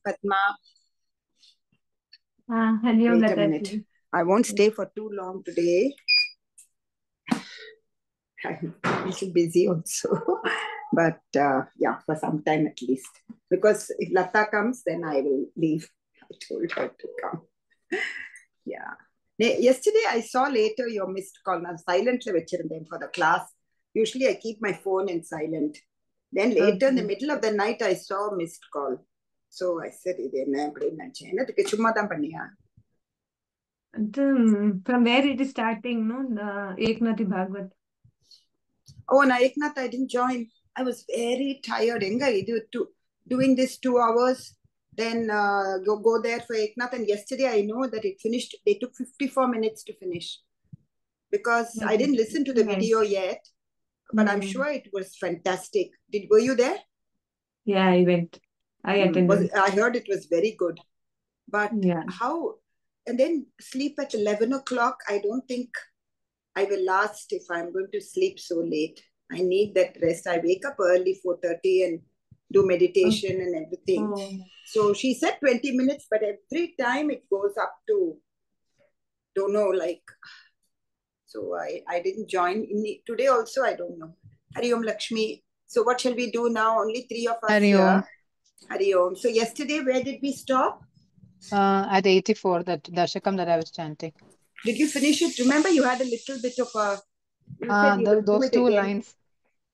Padma, Hariom wait a Lata minute. ji. I won't stay for too long today. I'm a little busy also. But yeah, for some time at least. Because if Lata comes, then I will leave. I told her to come. Yeah. Yesterday, I saw later your missed call. Now, silently vechirundhen for the class. Usually, I keep my phone in silent. Then later, in the middle of the night, I saw a missed call. So I said, இது என்ன அப்படின்னு நினைச்சேன். என்னத்துக்கு சும்மா தான் பண்ணியா? From where it is starting, no? Eknathi Bhagwat. Oh, na Eknath, I didn't join. I was very tired. Enga idu doing this 2 hours, then go there for Eknath. And yesterday, I know that it finished. They took 54 minutes to finish because I didn't listen to the video yet. But I'm sure it was fantastic. Were you there? Yeah, I went. I attended. I heard it was very good. But Yeah. how? And then sleep at 11 o'clock. I don't think I will last if I'm going to sleep so late. I need that rest. I wake up early, 4:30, and do meditation and everything. So she said 20 minutes, but every time it goes up to, don't know, like, so I didn't join. Today also, I don't know. Hari Om Lakshmi. So what shall we do now? Only 3 of us Hari Om. here. Hari Om. So yesterday, where did we stop? At 84, that Dashakam that I was chanting. Did you finish it? Remember, you had a little bit of a. Those two lines.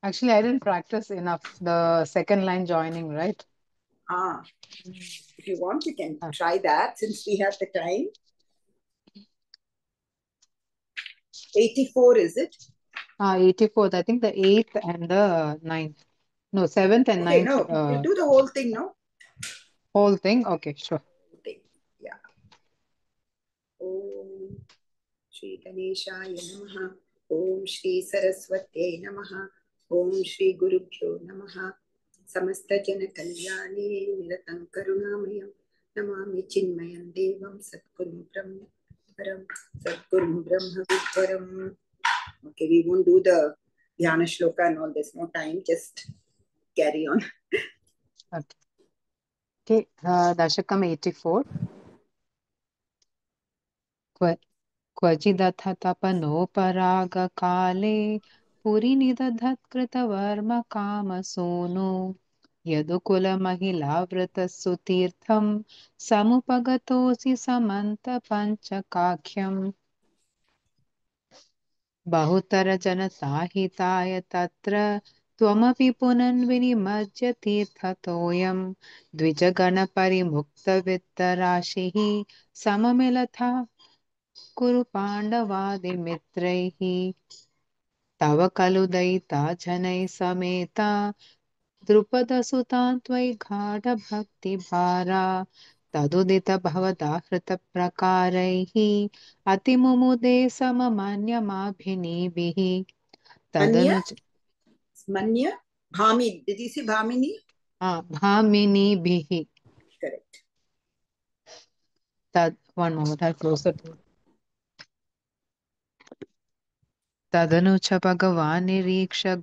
Actually, I didn't practice enough. The second line joining, right? If you want, you can try that since we have the time. 84, is it? 84th. I think the 8th and the 9th. No, 7th and 9th. No, you do the whole thing, no? Whole thing? Okay, sure. Yeah. Om Shri Ganeshaya Namaha. Om Shri Saraswate Namaha. Om Shri Gurubhyo Namaha. Samasta Jana Kalyani Niratam Karunamayam. Namami Chinmayam Devam Satgurum Brahma Satgurum Brahma Vidvaram. Okay, we won't do the Dhyana Shloka and all. There's no time. Just carry on. Okay. Dashakam 84. क्वचिदथ तपनोपरागकाले पुरीनिदधत्कृतवर्मकामसूनो यदुकुलमहिलावृतस्सुतीर्थं समुपगतोऽसि समन्तपञ्चकाख्यम् बहुतरजनताहिताय तत्र त्वमपि पुनन्विनिमज्य तीर्थतोऽयं द्विजगणपरिमुक्तवित्तराशिः सममिलथा कुरु पाण्डवादिमित्रैः तव खलु दयिता जनैः समेता द्रुपदसुतान् त्वयि गाढभक्तिभारा तदुदित भवता हृतप्रकारैः अतिमुमुदे सममन्यमाभिनीभिः तदनुच Manya? Bhami. Did you say Bhamini? भामिनीभिः. Correct. One moment, I'll close the door. तदनु च भगवान् निरीक्ष्य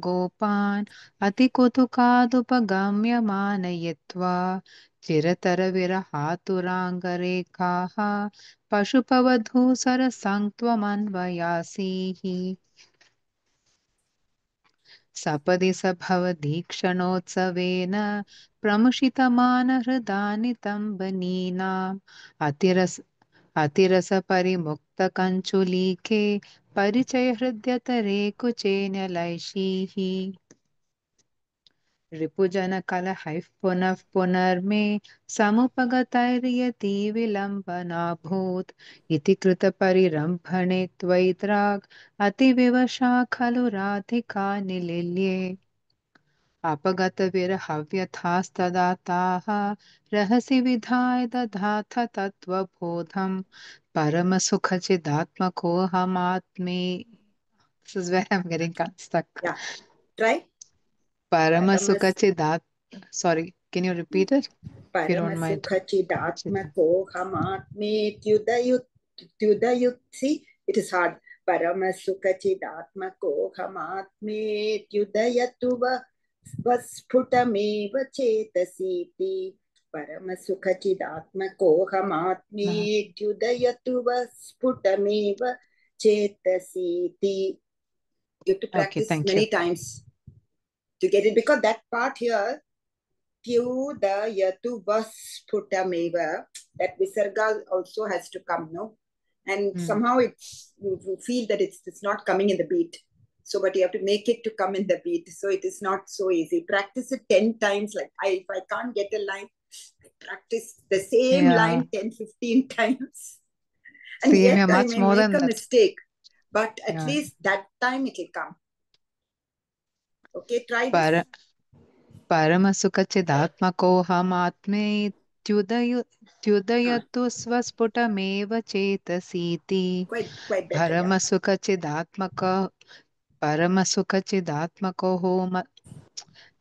गोपान् अतिकुतुकादुपगम्य मानयित्वा चिरतरविरहातुराङ्गरेखाः पशुपवधूसरसङ्क्त्वमन्वयासीः सपदि स भवदीक्षणोत्सवेन प्रमुषितमानहृदानितम्बनीनाम् अतिरसपरिमुक्तकञ्चुलीके परिचयहृद्यतरे कुचेन्यलैषीः रिपुजनकलहैः पुनः पुनर्मे समुपगतैर्यति विलम्बनाभूत् इति कृतपरिरम्भणे त्वयित्राग् अतिविवशा खलु राधिका निलिल्ये अपगतविरहव्यथास्तदा ताः रहसि विधाय दधाथ तत्त्वबोधम् परमसुखचिदात्मकोऽहमात्मे. This is where I'm getting stuck. Yeah, try. Sorry, can you repeat it? If you don't mind. See, it is hard. Paramasukachidatmakohamatmetyudayatuva स्वस्फुटमेव चेतसीति परमसुखचिदात्मकोऽहमात्मेत्युदयतु वस्फुटमेव चेतसीति. You have to Okay, practice thank many you. times to get it, because that part here, tyudayatu vsphutameva, that visarga also has to come, no? And somehow it's, you feel that it's not coming in the beat. So, but you have to make it to come in the beat. So it is not so easy. Practice it 10 times. Like if I can't get a line, I practice the same line 10, 15 times. And Same, yet yeah, I much may more make than a that. mistake. But at least that time it will come. Okay, try this. परमसुखचिदात्मकोऽहमात्मेत्युदयतु स्वस्फुटमेव चेतसीति Quite better, yeah.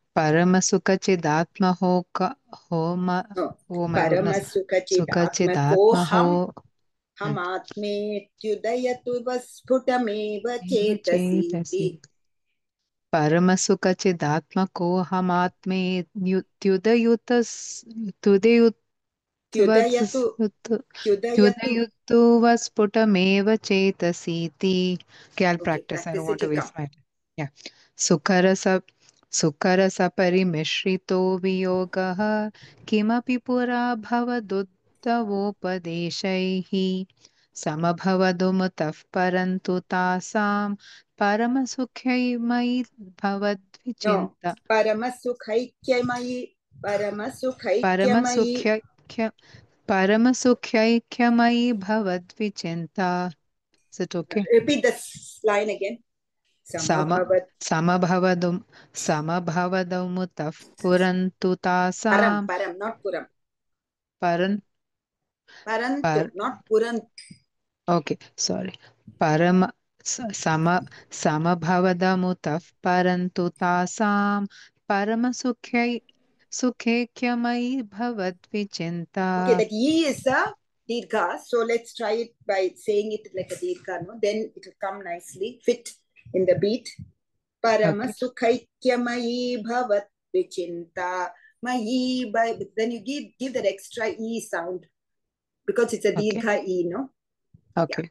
परमसुखचिदात्महो हमात्मेत्युदयतु वस्फुटमेव चेतसीति. परमसुखचिदात्मकोऽहमात्मेत्युदयतु वस्फुटमेव चेतसीति. Okay, I'll practice. I don't want to waste my time. Yeah. सुकरसपरिमिश्रितो वियोगः किमपि पुरा भवदुद्धवोपदेशैः समभवदुमुतः परन्तु तासां परमसुखैर्मयि भवद्विचिन्ता परमसुख्यैक्यमयि भवद्विचिन्ता. Is it okay? Repeat this line again. समभवदुमुतः परन्तु तासां param, not puram. Parantu, not purantu. Okay, sorry. समभवदमुतः परन्तु तासां सुखेख्यमयि भवद्विचिन्ता. Okay, that ye is a dirgha. So let's try it by saying it like a dirgha, no? Then it will come nicely, fit in the beat. Paramasukaikyamayi bhavat vichinta. Mayi, then you give that extra e sound because it's a dirgha e, no? Okay.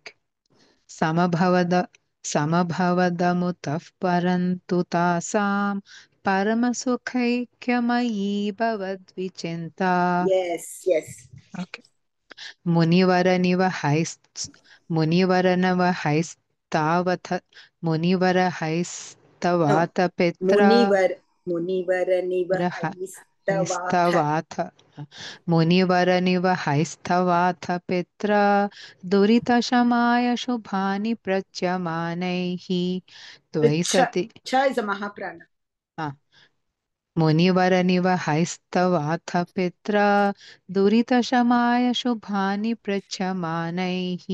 समभवदमुतः परन्तु तासां परमसुखैक्यमयी भवद्विचिन्ता. Yes. Okay. मुनिवरहैस्तवाथ पित्रा मुनिवरनिवहैस्तवाथ पित्रा दुरितशमाय शुभानि प्रच्यमानैः त्वयि सति. Cha is a mahaprana. मुनिवरनिवहैस्तवाथ पित्रा दुरितशमाय शुभानि प्रच्यमानैः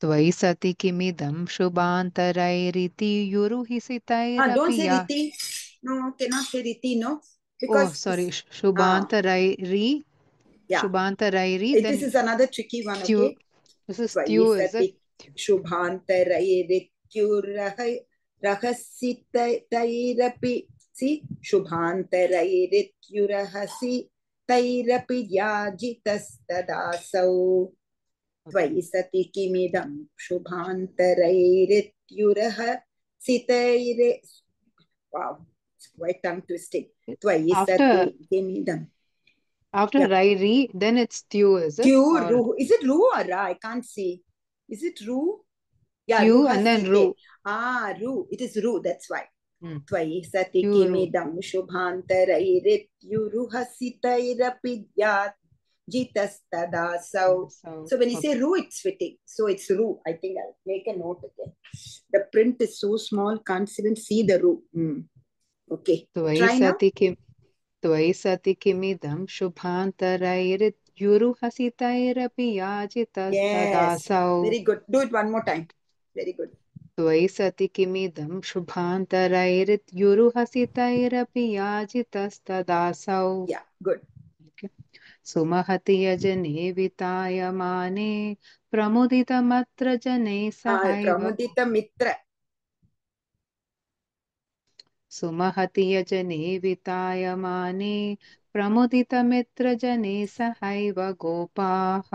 त्वयि सति किमिदं शुभान्तरैरिति युरुहिसितैरपि. Don't say riti. No, cannot say riti, no. Because sorry, Shubhantarairi. Yeah. Shubhantarairi. This is another tricky one, okay? This is tyu, is it? Shubhantarairityurahasitairapi. See? Shubhantarairityurahasitairapi yajitasthadasau. Tvayi sati kimidam shubhantarairityurahasitaire. Wow, it's quite tongue twisting. Tvayi sati kimidam. After Rairi, then it's Tyu, is it? Ru. Is it Ru or Ra? I can't see. Is it Ru? Yeah, Tyu and then Ru. Ru. It is Ru, that's why. Tvayi sati kimidam shubhantarairityuruhasitairapi yajitasthadasau. So when you say Ru, it's fitting. So it's Ru. I think I'll make a note again. The print is so small, can't even see the Ru. Okay. Try now. त्वयि सति किमिदं शुभान्तरैरित्युरुहसितैरपि याजितस्तदासौ. Very good. Do it one more time. Very good. त्वयि सति किमिदं शुभान्तरैरित्युरुहसितैरपि याजितस्तदासौ. Yeah, good. Okay. सुमहति यजने वितायमाने प्रमुदितमत्र जनैः सहैव. Pramudita mitra. सुमहति यजने वितायमाने प्रमुदितमित्रजने सहैव गोपाः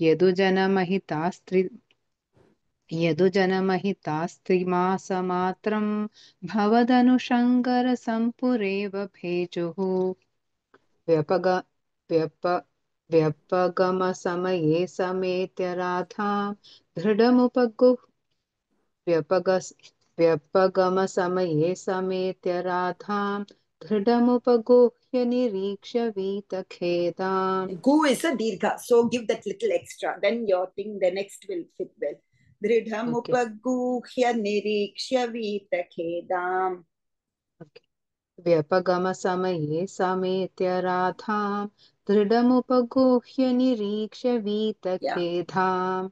यदुजनमहितास्त्रिमासमात्रं भवदनुशङ्करसम्पुरेव भेजुः व्यपग व्यप व्यपगमसमये समेत्य राधां दृढमुपगुह्य व्यपगमसमये समेत्य राधां दृढमुपगुह्य निरीक्ष्य वीतखेदाम्. Gu is a dirgha, so give that little extra. Then your thing, the next will fit well. Dridham upaguhya nirikshya vitakhedam. व्यपगमसमये समेत्य राधां दृढमुपगुह्य निरीक्ष्य वीतखेदाम्.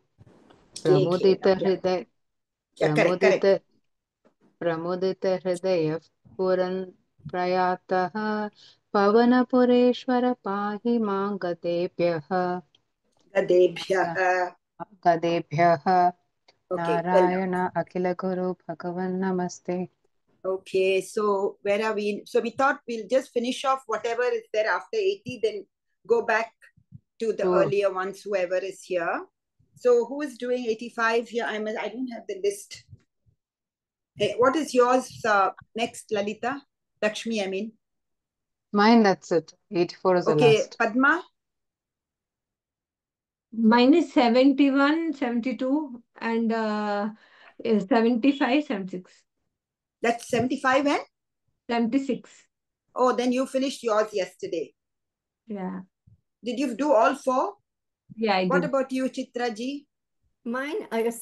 प्रमुदितहृदयः पुरन् प्रयातः पवनपुरेश्वर पाहि मां गदेभ्यः नारायण अखिल गुरु भगवन् नमस्ते. Okay, so where are we? So we thought we'll just finish off whatever is there after 80, then go back to the earlier ones, whoever is here. So who is doing 85 here? I don't have the list. Hey, what is yours next, Lalita? Lakshmi, I mean. Mine, that's it. 84 is the last. Okay, Padma? Mine is 71, 72 and 75, 76. That's 75 and? 76. Oh, then you finished yours yesterday. Yeah. Did you do all 4? Yeah, I did. What about you, Chitra ji? Mine, I've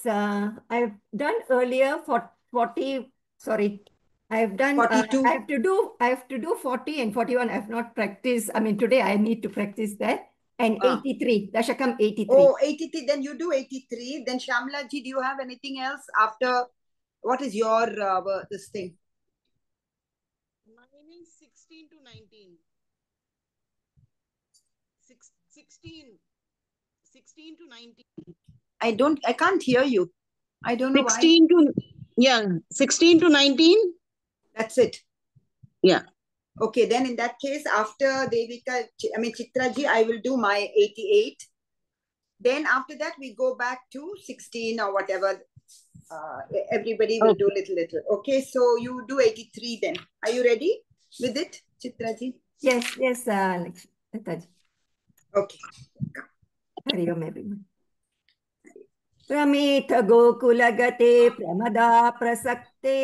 done earlier for 40, sorry. I've done 42. I have to do 40 and 41. I have not practiced. I mean, today I need to practice that. And 83, Dashakam 83. Oh, 83. Then you do 83. Then Shamla ji, do you have anything else after? What is your this thing? Mine is 16 to 19. 16 to 19. I can't hear you. I don't know 16 why. 16 to 19. That's it. Yeah. Okay, then in that case, after Chitra ji, I will do my 88. Then after that, we go back to 16 or whatever. Everybody will do little. Okay, so you do 83 then. Are you ready with it, Chitra ji? Yes, Lataji. Okay. Hari Om, everyone. प्रमेथ गोकुलगते प्रमदा प्रसक्ते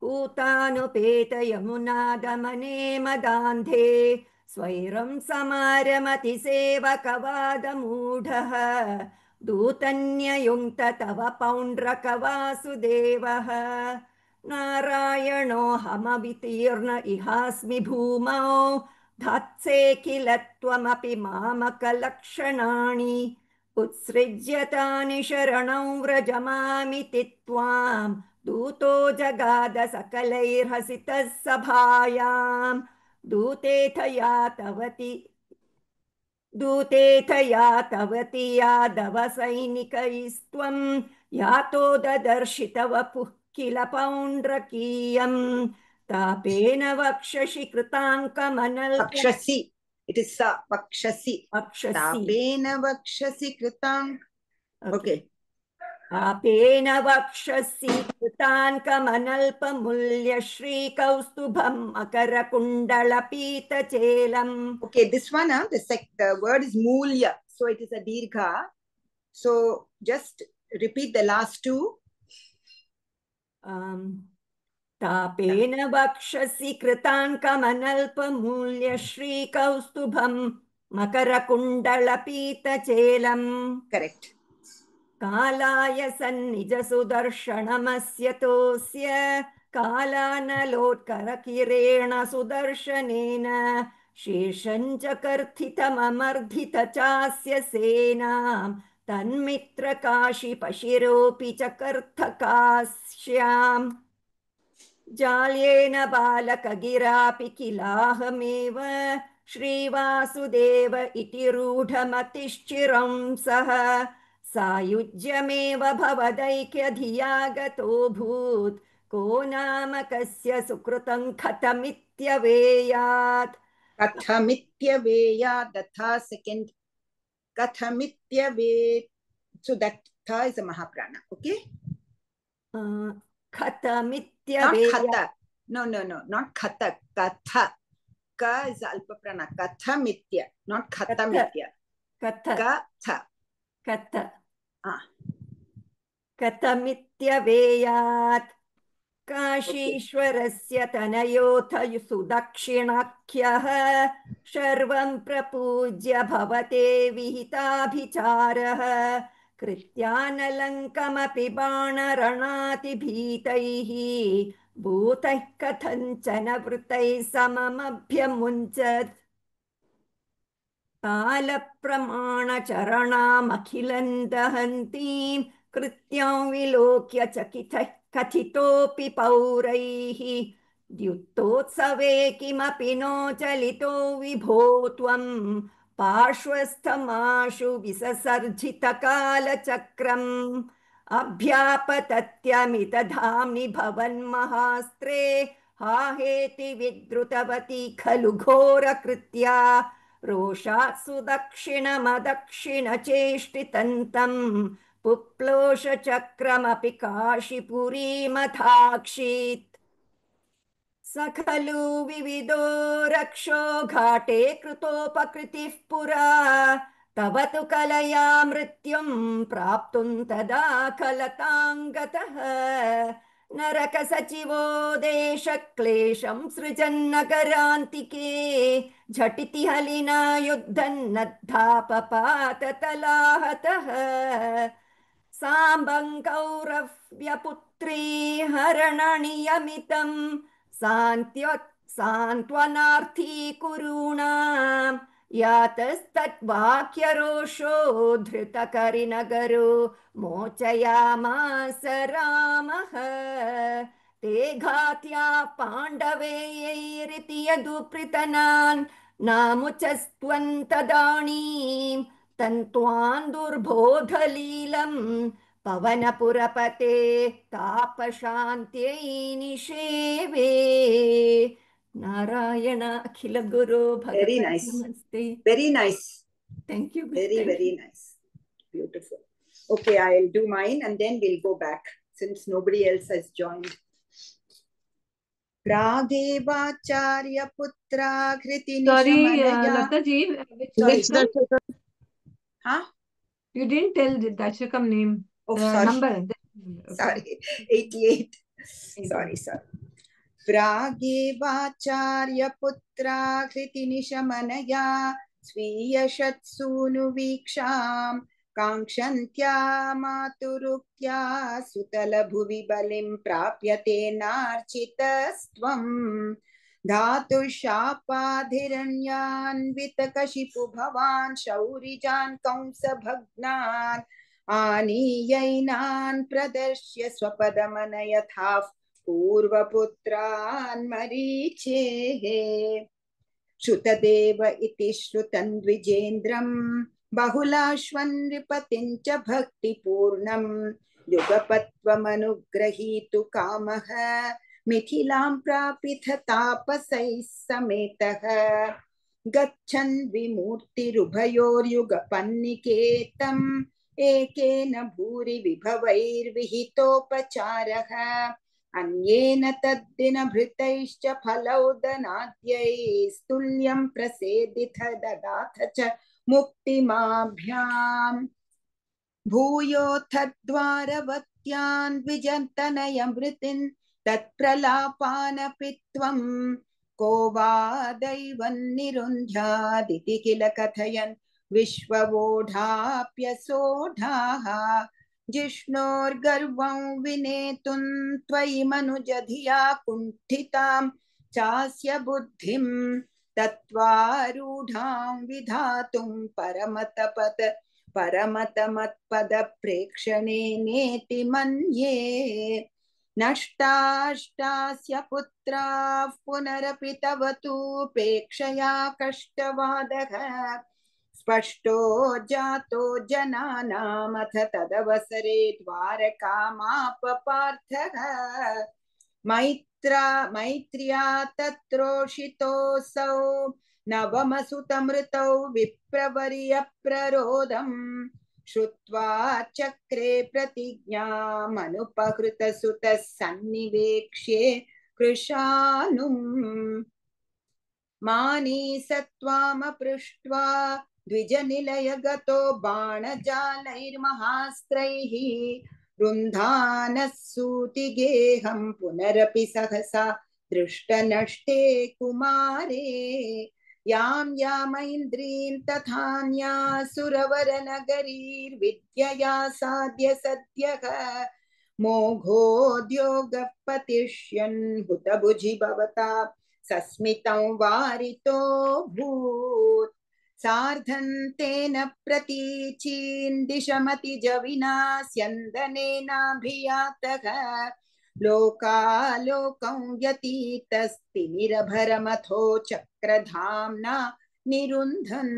पूतानुपेत यमुनादमने मदान्धे स्वैरं समारमति सेवकवादमूढः दूतन्ययुङ्क्त तव पौण्ड्रकवासुदेवः नारायणो हमवितीर्ण इहास्मि भूमौ धात्से किल त्वमपि मामकलक्षणानि उत्सृज्यतानि शरणं व्रजमामिति त्वां दूतो जगाद सकलैर्हसितः सभायां दूतेथ यातवति यादव सैनिकैस्त्वं यातो ददर्शितवपुः किल पौण्ड्रकीयं तापेन वक्षसि कृताङ्कमनल्पम् It is Vakshasi. Tapena Vakshasi Kritang. Okay. Tapena Vakshasi Kritan Kamanalpamulya Shri Kaustubham Makara Kundala Pita Chelam. Okay, this one, the word is Mulya. So it is a Dirgha. So just repeat the last two. तापेन वक्षसि कृताङ्कमनल्पमूल्य श्रीकौस्तुभं मकरकुण्डलपीतचेलम्. Correct. कालाय सन्निजसुदर्शनमस्य तोस्य कालानलोत्करकिरेण सुदर्शनेन शीर्षं च कर्थितममर्धित चास्य सेनां तन्मित्रकाशिपशिरोऽपि च कर्थकास्याम्. जाल्येन बालकगिरापि किलाहमेव श्रीवासुदेव इति रूढमतिश्चिरं सः सायुज्यमेव भवदैक्यधिया गतोऽभूत् को नाम कस्य सुकृतं कथमित्यवेयात् Kathamityaveyat. The tha second. Kathamityave. So that tha is a Mahaprana. Okay? Not कथमित्यवेयात् Khatha. No. Not Khatha. Katha. Ka is Alpaprana. Kathamitya. Not Khathamitya. कथ Katha. कथ Ah. कथमित्यवेयात् Okay. काशीश्वरस्य तनयोथ सुदक्षिणाख्यः शर्वं प्रपूज्य भवते विहिताभिचारः कृत्यानलङ्कमपि बाणरणातिभीतैः भूतैः कथञ्चन वृतैः सममभ्यमुञ्चत् कालप्रमाणचरणामखिलं दहन्तीं कृत्यां विलोक्य चकितः कथितोऽपि पौरैः द्युत्तोत्सवे किमपि नो चलितो विभो त्वं पार्श्वस्थमाशु विससर्जितकालचक्रम् अभ्यापतत्यमितधाम्नि भवन्महास्त्रे हाहेति विद्रुतवती खलु घोरकृत्या रोषात् सुदक्षिणमदक्षिणचेष्टितन्तं पुप्लोषचक्रमपि काशीपुरीमथाक्षीत् स खलु विविधो रक्षो घाटे कृतोपकृतिः पुरा तव तु कलया मृत्युं प्राप्तुं तदा कलताङ्गतः नरकसचिवो देशक्लेशं सृजन्नगरान्तिके झटिति हलिना युद्धन्नद्धापपाततलाहतः साम्बं कौरव्यपुत्री हरणनियमितं सान्त्वनार्थी कुरूणां यातस्तद्वाक्यरोषो धृतकरिनगरो मोचयामास रामः ते घात्या पाण्डवेयैरिति यदुपृतनान् नामुचस्त्वन्तदानीं तन्त्वान् दुर्बोधलीलं पवनपुरपते तापशान्त्यै निषेवे नारायण अखिल गुरो Very भगवन् nice. नमस्ते. Very nice. Thank you. Very nice. Beautiful. Okay, I'll do mine and then we'll go back since nobody else has joined. Pragevacharya putra kriti Sorry, nishamanaya. Lata ji, Which Dashakam? Dashakam? Huh? You didn't tell the Dashakam name. Oh, The sorry. number. Okay. Sorry. 88. 88. Sorry. Pragevacharya putra kriti nishamanaya स्वीयशत्सूनु वीक्षां काङ्क्षन्त्या मातुरुक्त्या सुतलभुवि बलिं प्राप्यते नार्चितस्त्वं धातुशापाधिरण्यान्वितकशिपु भवान् शौरिजान् कंसभग्नान् आनीयैनान् प्रदर्श्य स्वपदमनयथाः पूर्वपुत्रान् मरीचेः श्रुतदेव इति श्रुतं द्विजेन्द्रं बहुलाश्वन्नृपतिं च भक्तिपूर्णं युगपत्वमनुग्रहीतु कामः मिथिलां प्रापिथ तापसैः समेतः गच्छन् विमूर्तिरुभयोर्युगपन्निकेतम् एकेन भूरि विभवैर्विहितोपचारः अन्येन तद्दिनभृतैश्च फलौदनाद्यैस्तुल्यं प्रसेदिथ ददाथ च मुक्तिमाभ्याम् भूयोऽथद्वारवत्यान् द्विजन्तनयमृतिन् तत्प्रलापानपि त्वं को वा दैवन्निरुन्ध्यादिति किल कथयन् विश्ववोढाप्यसोढाः जिष्णोर्गर्वं विनेतुं त्वयि मनुजधिया कुण्ठितां चास्य बुद्धिं तत्त्वारूढां विधातुं परमतमत्पदप्रेक्षणेनेति मन्ये नष्टाष्टास्य पुत्राः पुनरपि तव तूपेक्षया कष्टवादः स्पष्टो जातो जनानामथ तदवसरे द्वारकामाप पार्थः मैत्र्या तत्रोषितोऽसौ नवमसुतमृतौ विप्रवर्यप्ररोदम् श्रुत्वा चक्रे प्रतिज्ञामनुपहृतसुतः सन्निवेक्ष्ये कृशानुम् मानीसत्वामपृष्ट्वा द्विजनिलयगतो बाणजालैर्महास्त्रैः रुन्धानः सूतिगेहं पुनरपि सहसा दृष्टनष्टे कुमारे यां यामैन्द्रीं तथान्या सुरवरनगरीर्विद्यया साध्य सद्यः मोघोद्योगः पतिष्यन् हुतभुजि भवता सस्मितं वारितो भूत् सार्धन्तेन प्रतीचीन्दिशमतिजविना स्यन्दनेनाभियातः लोकालोकं व्यतीतस्तिमिरभरमथो चक्रधाम्ना निरुन्धन्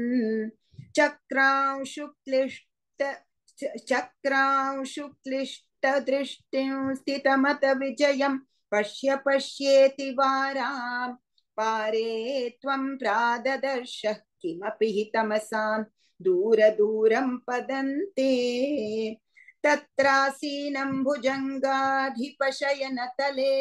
चक्रांशुक्लिष्टदृष्टिं स्थितमतविजयं पश्य पश्येति वाराम् पारे त्वं प्राददर्शः किमपि हि तमसां दूरदूरं पदन्ते तत्रासीनं भुजङ्गाधिपशयनतले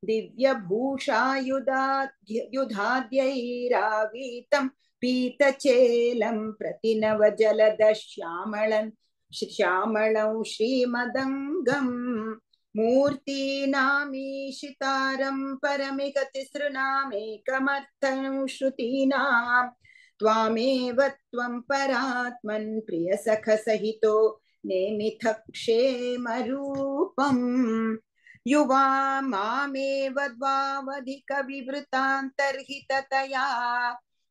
दिव्यभूषायुधाद्यैरावीतं पीतचेलं प्रतिनवजलदश्यामलं श्रीमदङ्गम् मूर्तीनामीशितारं परमिगतिसृणामेकमर्थं श्रुतीनां त्वामेव त्वं परात्मन् प्रियसखसहितो नेमिथः क्षेमरूपम् युवा मामेव द्वावधिकविवृतान्तर्हिततया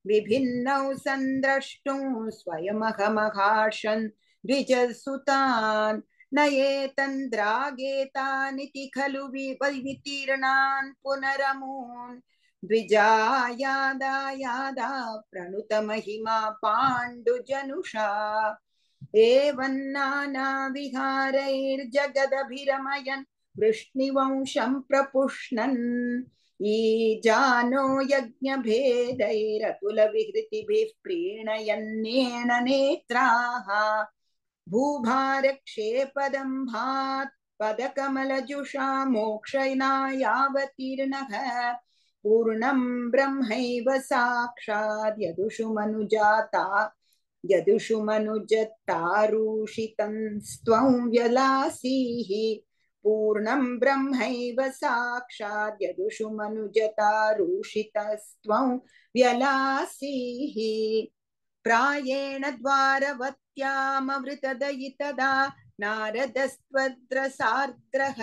विभिन्नौ सन्द्रष्टुं स्वयमहमहार्षन् द्विजसुतान् नयेतन्द्रागेतानिति खलु वितीर्णान् पुनरमून् द्विजा यादा प्रणुतमहिमा पाण्डुजनुषा एवं नानाविहारैर्जगदभिरमयन् वृष्णिवंशं प्रपुष्णन् ईजानो यज्ञभेदैरतुलविहृतिभिः प्रीणयन्नेण नेत्राः भूभारक्षेपदम्भात् पदकमलजुषा मोक्षनायावतीर्णः पूर्णं ब्रह्मैव साक्षात् यदुषु मनुजतारूषितं स्त्वं व्यलासीः पूर्णं ब्रह्मैव साक्षात् यदुषु मनुजतारूषितस्त्वं व्यलासीः प्रायेण द्वारवत्यामवृतदयितदा नारदस्त्वद्रसार्द्रः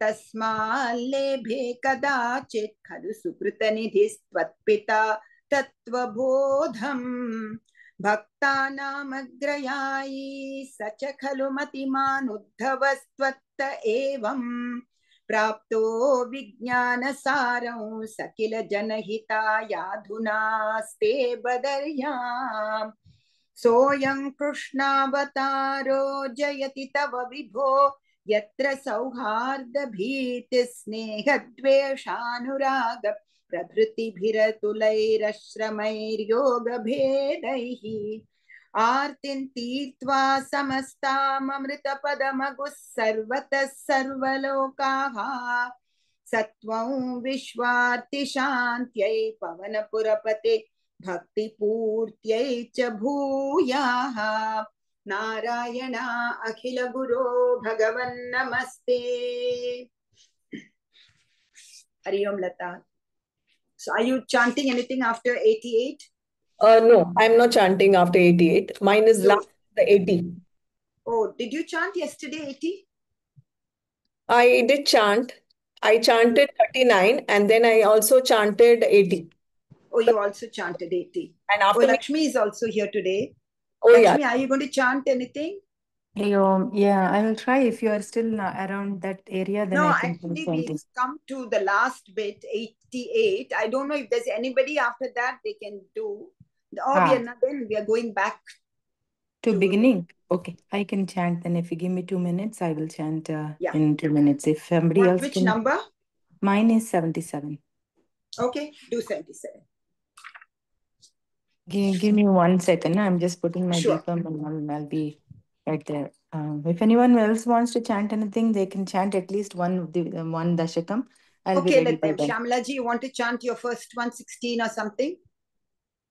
तस्माल्लेभे कदाचित् खलु सुकृतनिधिस्त्वत्पिता तत्त्वबोधम् भक्तानामग्रयायी स च खलु मतिमान् उद्धवस्त्वत्त एवं प्राप्तो विज्ञानसारं स किल जनहितायाधुनास्ते बदर्याम् सोऽयं कृष्णावतारो जयति तव विभो यत्र सौहार्दभीतिस्नेहद्वेषानुराग प्रभृतिभिरतुलैरश्रमैर्योगभेदैः आर्तिं तीर्त्वा समस्ताममृतपदमगुः सर्वतः सर्वलोकाः सत्वं विश्वार्तिशान्त्यै पवनपुरपते भक्तिपूर्त्यै च भूयाः नारायण अखिल गुरो भगवन् नमस्ते. Hari Om Lata. So are you chanting anything after 88? No, I'm not chanting after 88. Mine is last, the 80. Oh, did you chant yesterday 80? I did chant. I chanted 39 and then I also chanted 80. Oh, you also chanted 80. And after Lakshmi is also here today. Oh, Lakshmi, yeah. are you going to chant anything? Yeah, I will try. If you are still around that area, then No, I can actually, do we've something. come to the last bit, 88. I don't know if there's anybody after that they can do. Or then we are going back To beginning? Okay, I can chant then. If you give me 2 minutes, I will chant Yeah. in 2 minutes. If somebody else Which can. number? Mine is 77. Okay, do 77. Give me 1 second. I'm just putting my Sure. deepam and I'll be right there. If anyone else wants to chant anything, they can chant at least one dashakam. I'll be Okay, ready let by them. then. Shamla ji, you want to chant your first one, 16 or something?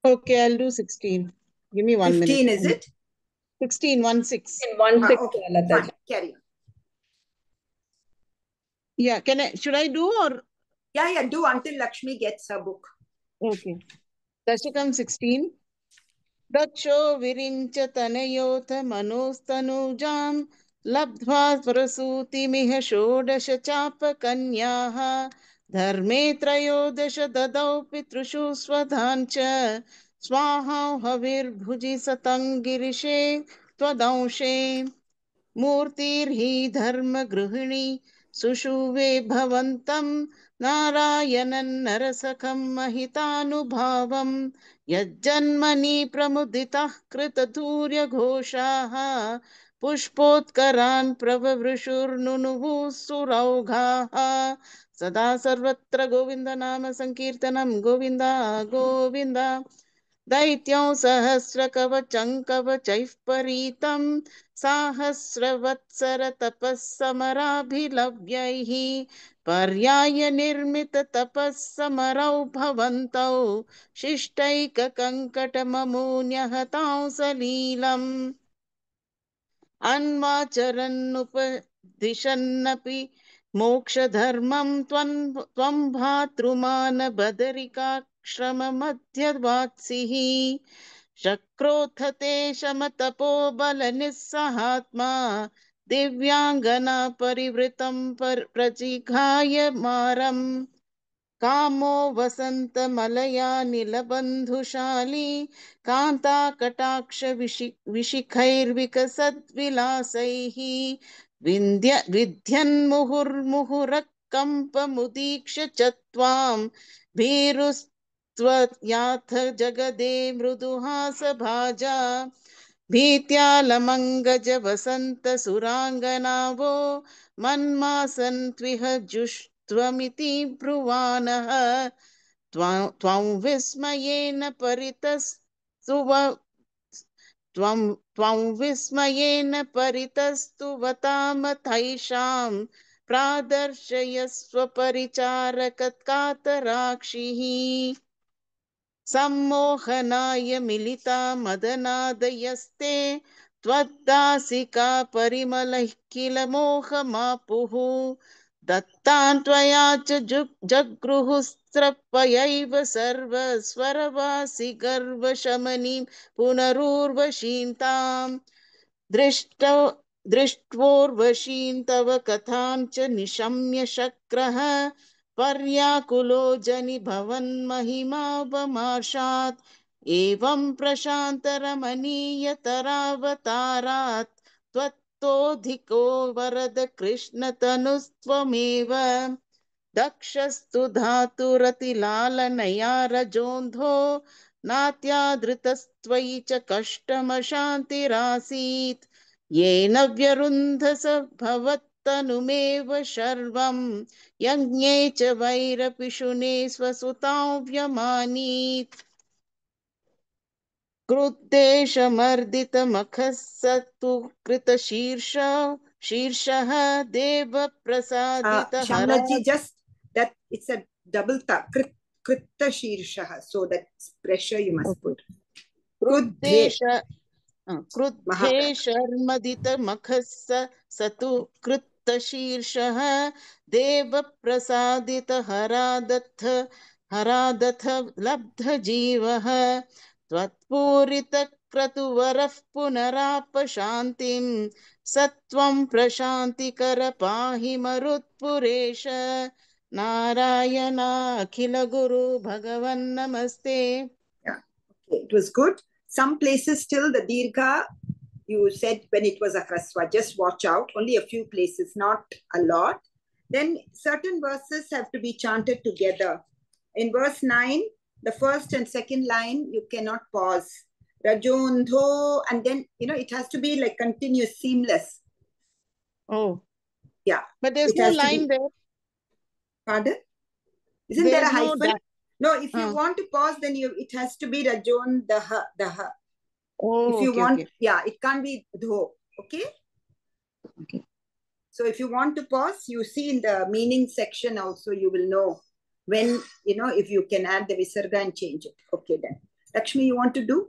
Okay, I'll do 16. Give me 1 minute. 15, is it? 16, 1-6. 1-6, Okay, Lata ji. fine. Carry on. Yeah, should I do or? Yeah, do until Lakshmi gets her book. Okay. Dashakam 16. Daksho virincha tanayota manosthanujam labdhva prasutimiha shodasha chapa kanyaha dharme trayodasha dadau pitrushu swadhancha swaha havir bhuji satang girishe tvadanshe मूर्तिर्हि धर्मगृहिणी सुषुवे भवन्तं नारायणं नरसखं महितानुभावं यज्जन्मनि प्रमुदितः कृतधूर्यघोषाः पुष्पोत्करान् प्रववृषुर्नुनुवुः सुरौघाः सदा सर्वत्र गोविन्दनाम संकीर्तनं गोविन्द गोविन्द दैत्यों सहस्रकवचं कवचैः परीतं साहस्रवत्सर तपःसमराभिलव्यैः पर्याय निर्मित तपःसमरौ भवन्तौ शिष्टैककङ्कटममून्यहतां सलीलम् अन्वाचरन्नुपदिशन्नपि मोक्षधर्मं त्वं भातृमान बदरिकाश्रममध्यवात्सिः शक्रोऽथ ते शमतपोबलनिस्सहात्मा दिव्याङ्गना परिवृतं प्रजिघाय मारम् कामो वसन्तमलया नीलबन्धुशाली कान्ताकटाक्ष विशिखैर्विकसद्विलासैः विध्यन्मुहुर्मुहुरः कम्पमुदीक्ष्य च त्वां भीरुस्त्वयाथ जगदे मृदुहासभाजा भीत्यालमङ्गज वसन्त सुराङ्गनावो मन्मासन्त्विह जुष्त्वमिति ब्रुवाणः त्वं विस्मयेन परितस्तुवतामथैषां प्रादर्शयस्व परिचारककातराक्षिः सम्मोहनाय मिलिता मदनादयस्ते त्वद्दासिका परिमलैः किल मोहमापुः दत्तान् त्वया च जगृहुस्त्रपयैव सर्वस्वरवासि गर्वशमनीं पुनरूर्वशीं ताम् दृष्ट्वोर्वशीं तव कथां च निशम्य शक्रः पर्याकुलो जनिभवन्महिमावमार्षात् एवं प्रशान्तरमणीयतरावतारात् त्वत्तोऽधिको वरद कृष्णतनुस्त्वमेव दक्षस्तु धातुरतिलालनया रजोन्धो नात्यादृतस्त्वयि च कष्टमशान्तिरासीत् येन व्यरुन्ध स भवत्तनुमेव शर्वं यज्ञे च वैरपिशुने स्वसुतां व्यमानीत् क्रुद्धेशमर्दितमखः स तु कृतशीर्षः देवप्रसादितः Shamla ji, just that it's a double ta. Kritta shirshaha. So that pressure you must put. क्रुद्धेशर्मदितमखः स तु कृत्तशीर्षः देवप्रसादितहरादथ लब्धजीवः त्वत्पूरितक्रतुवरः पुनरापशान्तिं सत्वं प्रशान्तिकर पाहि मरुत्पुरेश नारायणाखिल गुरु भगवन् नमस्ते. Yeah, okay, it was good. Some places still the dirgha, you said when it was a hraswa, just watch out. Only a few places, not a lot. Then certain verses have to be chanted together. In verse 9, the first and second line, you cannot pause. Rajondho, and then, it has to be like continuous, seamless. Oh. Yeah. But there's It no has to line be. there. Pardon? Isn't there a There's no hyphen? No, if you Uh. want to pause, then it has to be Rajondha. Oh, If you okay, want, okay. yeah, it can't be dho. Okay? Okay. So if you want to pause, you see in the meaning section also, you will know when, if you can add the visarga and change it. Okay, then. Lakshmi, you want to do?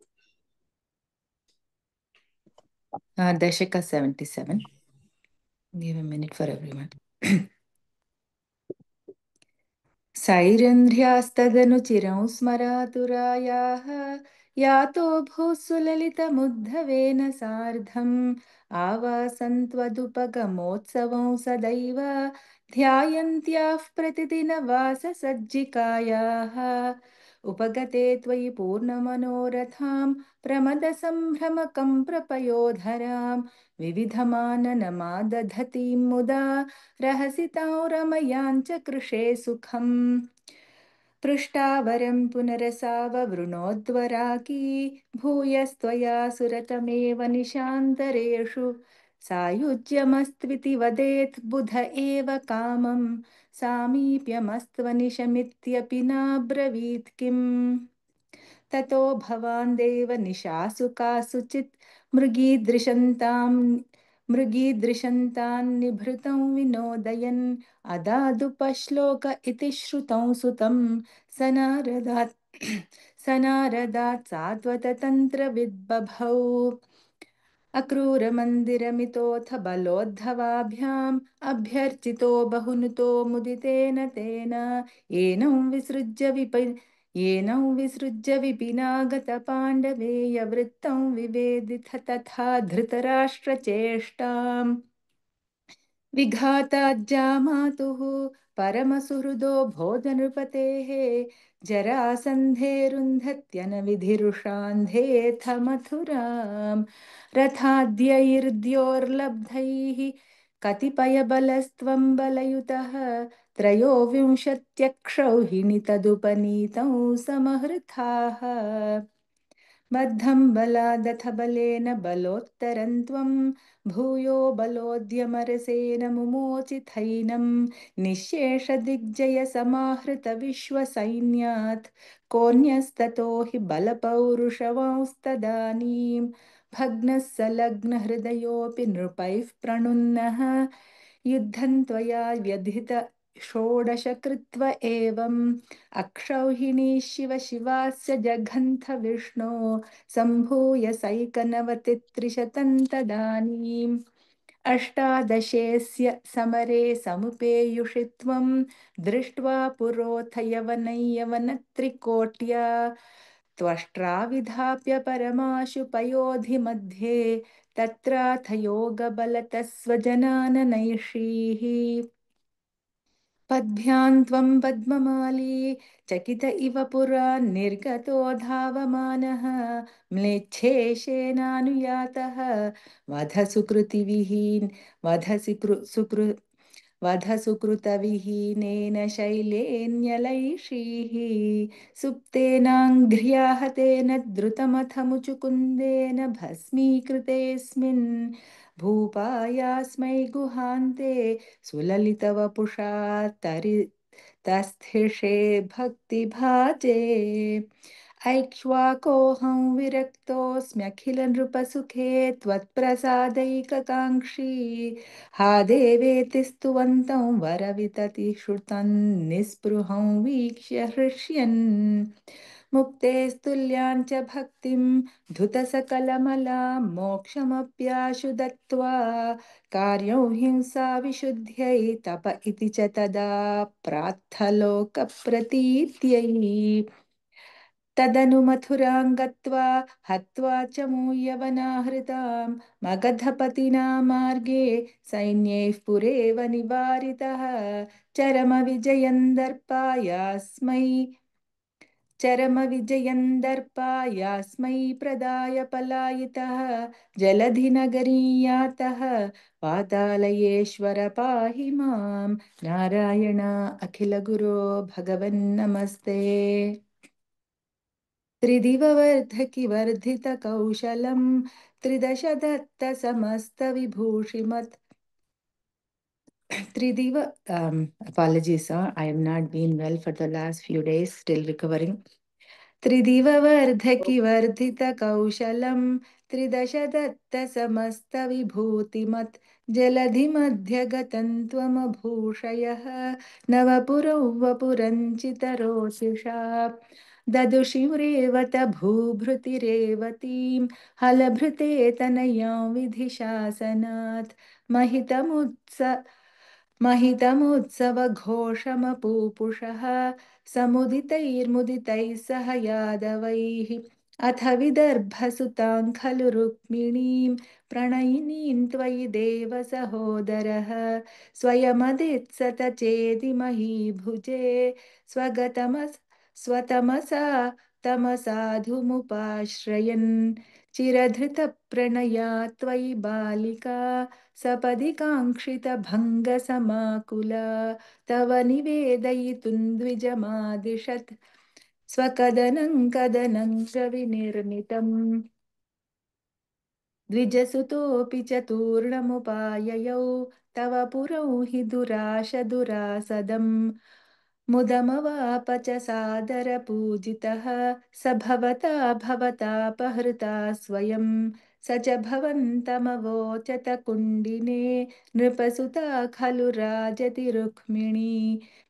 Dashika 77. Give a minute for everyone. सैरन्ध्र्यास्तदनुचिरं स्मरातुरायाः यातो भूसुललितमुद्धवेन सार्धम् आवासन्त्वदुपगमोत्सवं सदैव ध्यायन्त्याः प्रतिदिनवाससज्जिकायाः उपगते त्वयि पूर्णमनोरथां प्रमदसम्भ्रमकं प्रपयोधरां विविधमाननमादधतीं मुदा रहसि तां रमयाञ्च कृषे सुखम् पृष्टावरं पुनरसाववृणोद्वराकी भूयस्त्वया सुरतमेव निशान्तरेषु सायुज्यमस्त्विति वदेत् बुध एव कामं सामीप्यमस्त्वनिशमित्यपि नाब्रवीत् किम् ततो भवान् देव निशासु कासुचित् मृगीदृशन्तान् विनोदयन् अदादुपश्लोक इति श्रुतं सुतं सनारदात् सात्वततन्त्रविद्बभौ अक्रूरमन्दिरमितोऽथ बलोद्धवाभ्याम् अभ्यर्चितो बहुनुतो मुदितेन तेन येनं विसृज्य विपिनागतपाण्डवेयवृत्तं विवेदिथ तथा धृतराष्ट्रचेष्टाम् विघाताज्जामातुः परमसुहृदो भोजनृपतेः जरासन्धेरुन्धत्यनविधिरुषान्धेऽथ मथुराम् रथाद्यैर्द्योर्लब्धैः कतिपयबलस्त्वं बलयुतः त्रयोविंशत्यक्षौहिणि तदुपनीतौ समहृथाः बद्धं बलादथ बलेन बलोत्तरं त्वं भूयो बलोद्यमरसेन मुमोचिथैनं निःशेषदिग्जयसमाहृतविश्वसैन्यात् कोऽन्यस्ततो हि बलपौरुषवांस्तदानीं भग्नः सलग्नहृदयोऽपि नृपैः प्रणुन्नः युद्धं त्वया व्यधित षोडश कृत्व एवम् अक्षौहिणी शिव शिवास्य जघन्थ विष्णो सम्भूय सैकनवतित्रिशतं तदानीम् अष्टादशेऽस्य समरे समुपेयुषि त्वं दृष्ट्वा पुरोथ यवनैयवनत्रिकोट्या त्वष्ट्राविधाप्य परमाशु पयोधि मध्ये तत्राथ योगबलतस्वजनाननैषीः पद्भ्यां त्वं पद्ममाली चकित इव पुरा निर्गतो धावमानः म्लेच्छेशेनानुयातः वधसुकृतविहीनेन शैलेन्यलैषीः सुप्तेनाङ्घ्र्याहतेन द्रुतमथ मुचुकुन्देन भस्मीकृतेऽस्मिन् भूपायास्मै गुहान्ते सुललितवपुषा तस्थिषे भक्तिभाजे ऐक्ष्वाकोऽहं विरक्तोऽस्म्यखिलनृपसुखे त्वत्प्रसादैककाङ्क्षी हा देवेति स्तुवन्तं वरवितति श्रुतं निःस्पृहं वीक्ष्य हृष्यन् मुक्तेस्तुल्यां च भक्तिं धुतसकलमलां मोक्षमप्याशु दत्त्वा कार्यं हिंसा विशुद्ध्यै तप इति च तदा प्रार्थलोकप्रतीत्यै तदनु मथुरां गत्वा हत्वा च मूयवनाहृतां मगधपतिना मार्गे सैन्यैः पुरेव निवारितः चरमविजयं दर्पायास्मै प्रदाय पलायितः जलधिनगरीयातः पातालयेश्वर पाहि मां Narayana अखिलगुरो भगवन्नमस्ते त्रिदिववर्धकी वर्धितकौशलं त्रिदश दत्तसमस्तविभूषिमत् Tridiva, apologies, sir. I have not been well for the last few days, still recovering. त्रिदिववर्धकी वर्धितकौशलं त्रिदश दत्तसमस्तविभूतिमत् जलधिमध्यगतं त्वमभूषयः नवपुरौ वपुरञ्चितरोषिषा ददुषिरेवत भूभृतिरेवतीं हलभृते तनयां विधिशासनात् महितमुत्सवघोषमपूपुषः समुदितैर्मुदितैः सह यादवैः अथ विदर्भसुतां खलु रुक्मिणीं प्रणयिनीं त्वयि देव सहोदरः स्वयमदित्सत चेदि महीभुजे स्वतमसा तमसाधुमुपाश्रयन् चिरधृतप्रणया त्वयि बालिका सपदि काङ्क्षितभङ्गसमाकुला तव निवेदयितुं द्विजमादिशत् स्वकदनं कदनं विनिर्मितम् द्विजसुतोऽपि चतुर्णमुपाययौ तव पुरौ हि दुरासदम् मुदमवाप च सादरपूजितः स भवतापहृता स्वयं स च भवन्तमवोचत कुण्डिने नृपसुता खलु राजति रुक्मिणी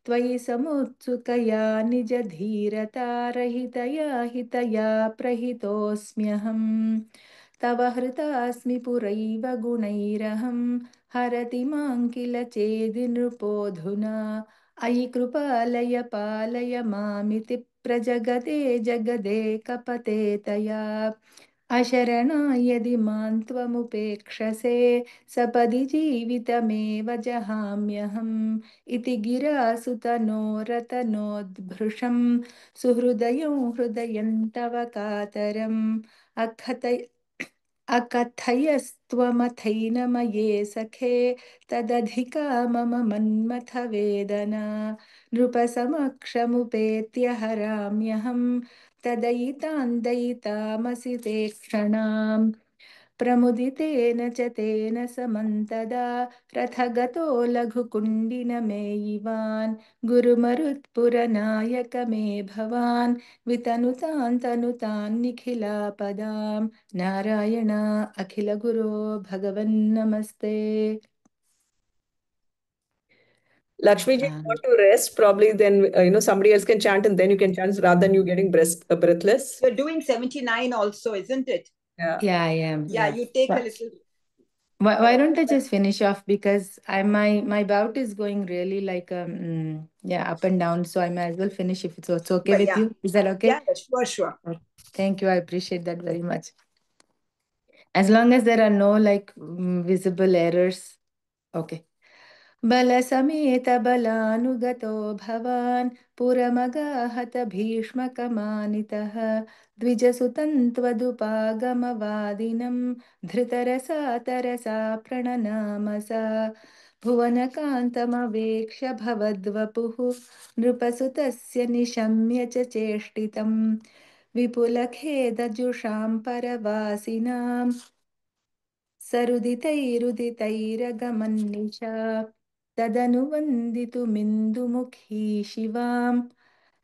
त्वयि समुत्सुकया निजधीरतारहितया हितया प्रहितोऽस्म्यहम् तव हृतास्मि पुरैव गुणैरहं हरति मां किल चेदि नृपोऽधुना अयि कृपालय पालय मामिति प्रजगते जगदे कपते तया अशरणा यदि मां त्वमुपेक्षसे सपदि जीवितमेव जहाम्यहम् इति गिरासुतनोरतनोद्भृशं सुहृदयं हृदयं तव कातरम् अकथयस्त्वमथैनमये सखे तदधिका मम मन्मथ वेदना नृपसमक्षमुपेत्य हराम्यहं तदयितां दयितामसि ते क्षणाम् प्रमुदितेन च तेन समन्तदा रथगतो लघुकुण्डिनमेयिवान् गुरुमरुत्पुरनायक मे भवान् वितनुतान् तनुतान् निखिलापदां Narayana अखिलगुरो भगवन्नमस्ते. Lakshmi ji, you want to rest? Probably then somebody else can chant and then you can chant rather than you getting breathless. You're doing 79 also, isn't it? Yeah, I am. Yeah, you take a little. Why don't I just finish off, because my bout is going really like up and down, so I may as well finish if it's okay with you. Is that okay? Yeah, sure. Thank you. I appreciate that very much. As long as there are no visible errors. Okay. बलसमेत बलानुगतो भवान् पुरमगाहत भीष्मकमानितः द्विजसुतं त्वदुपागमवादिनं धृतरसा प्रणनामसा भुवनकान्तमवेक्ष्य भवद्वपुः नृपसुतस्य निशम्य च चेष्टितं विपुलखेदजुषां परवासिनां सरुदितैरुदितैरगमन्निशा तदनुवन्दितुमिन्दुमुखी शिवां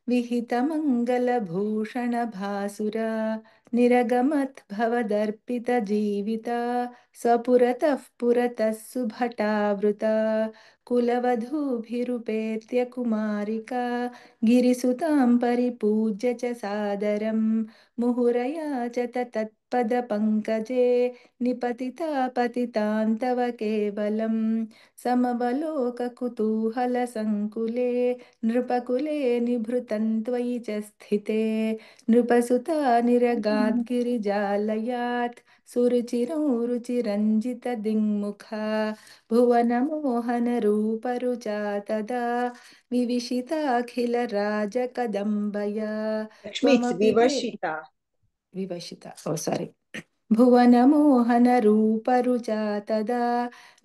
विहितमङ्गलभूषणभासुरा निरगमत् भवदर्पितजीविता स्वपुरतः पुरतः सुभटावृता कुलवधूभिरुपेत्य कुमारिका गिरिसुतां परिपूज्य च सादरं मुहुरया च तत्पदपङ्कजे निपतिता पतितां तव केवलं समवलोककुतूहलसङ्कुले नृपकुले निभृतं त्वयि च स्थिते नृपसुता निरगाद्गिरिजालयात् सुरुचिरं रुचिरञ्जितदिङ्मुखा भुवनमोहनरूपरुचा तदा विविशिताखिलराजकदम्बया विवशिता sorry भुवनमोहनरूपरुचा तदा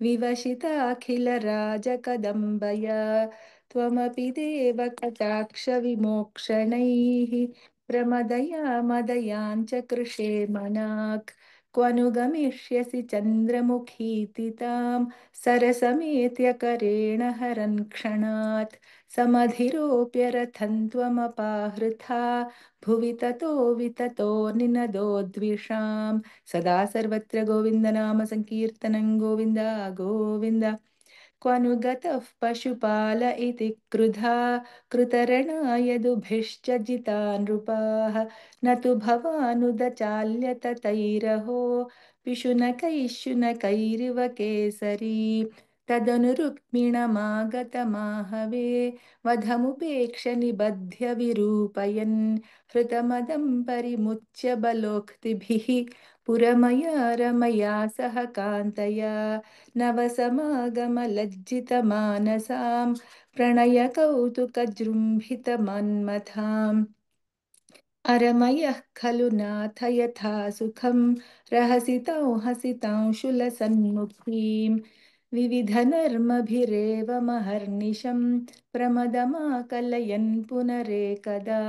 विवशिताखिलराजकदम्बया त्वमपि देवकटाक्षविमोक्षणैः प्रमदया मदयाञ्च कृषे मनाक् क्वनु गमिष्यसि चन्द्रमुखीति तां सरसमेत्य करेण हरन् क्षणात् समधिरोप्य रथं त्वमपाहृथा भुवि ततो विततो निनदो द्विषां सदा सर्वत्र गोविन्दनाम संकीर्तनं गोविन्द गोविन्द क्वनु गतः पशुपाल इति क्रुधा कृतरणाय दुभिश्च जिता नृपाः न तु भवानुदचाल्यत तैरहो पिशुनकैः केसरी तदनु रुक्मिणमागतमाहवे वधमुपेक्ष निबध्य विरूपयन् हृतमदं परिमुच्य बलोक्तिभिः पुरमया रमया सह कान्तया नवसमागमलज्जितमानसां प्रणय कौतुकजृम्भितमन्मथाम् अरमयः खलु नाथ यथा सुखं रहसितां हसितां शूलसन्मुखीं विविधनर्मभिरेव महर्निशं प्रमदमाकलयन् पुनरेकदा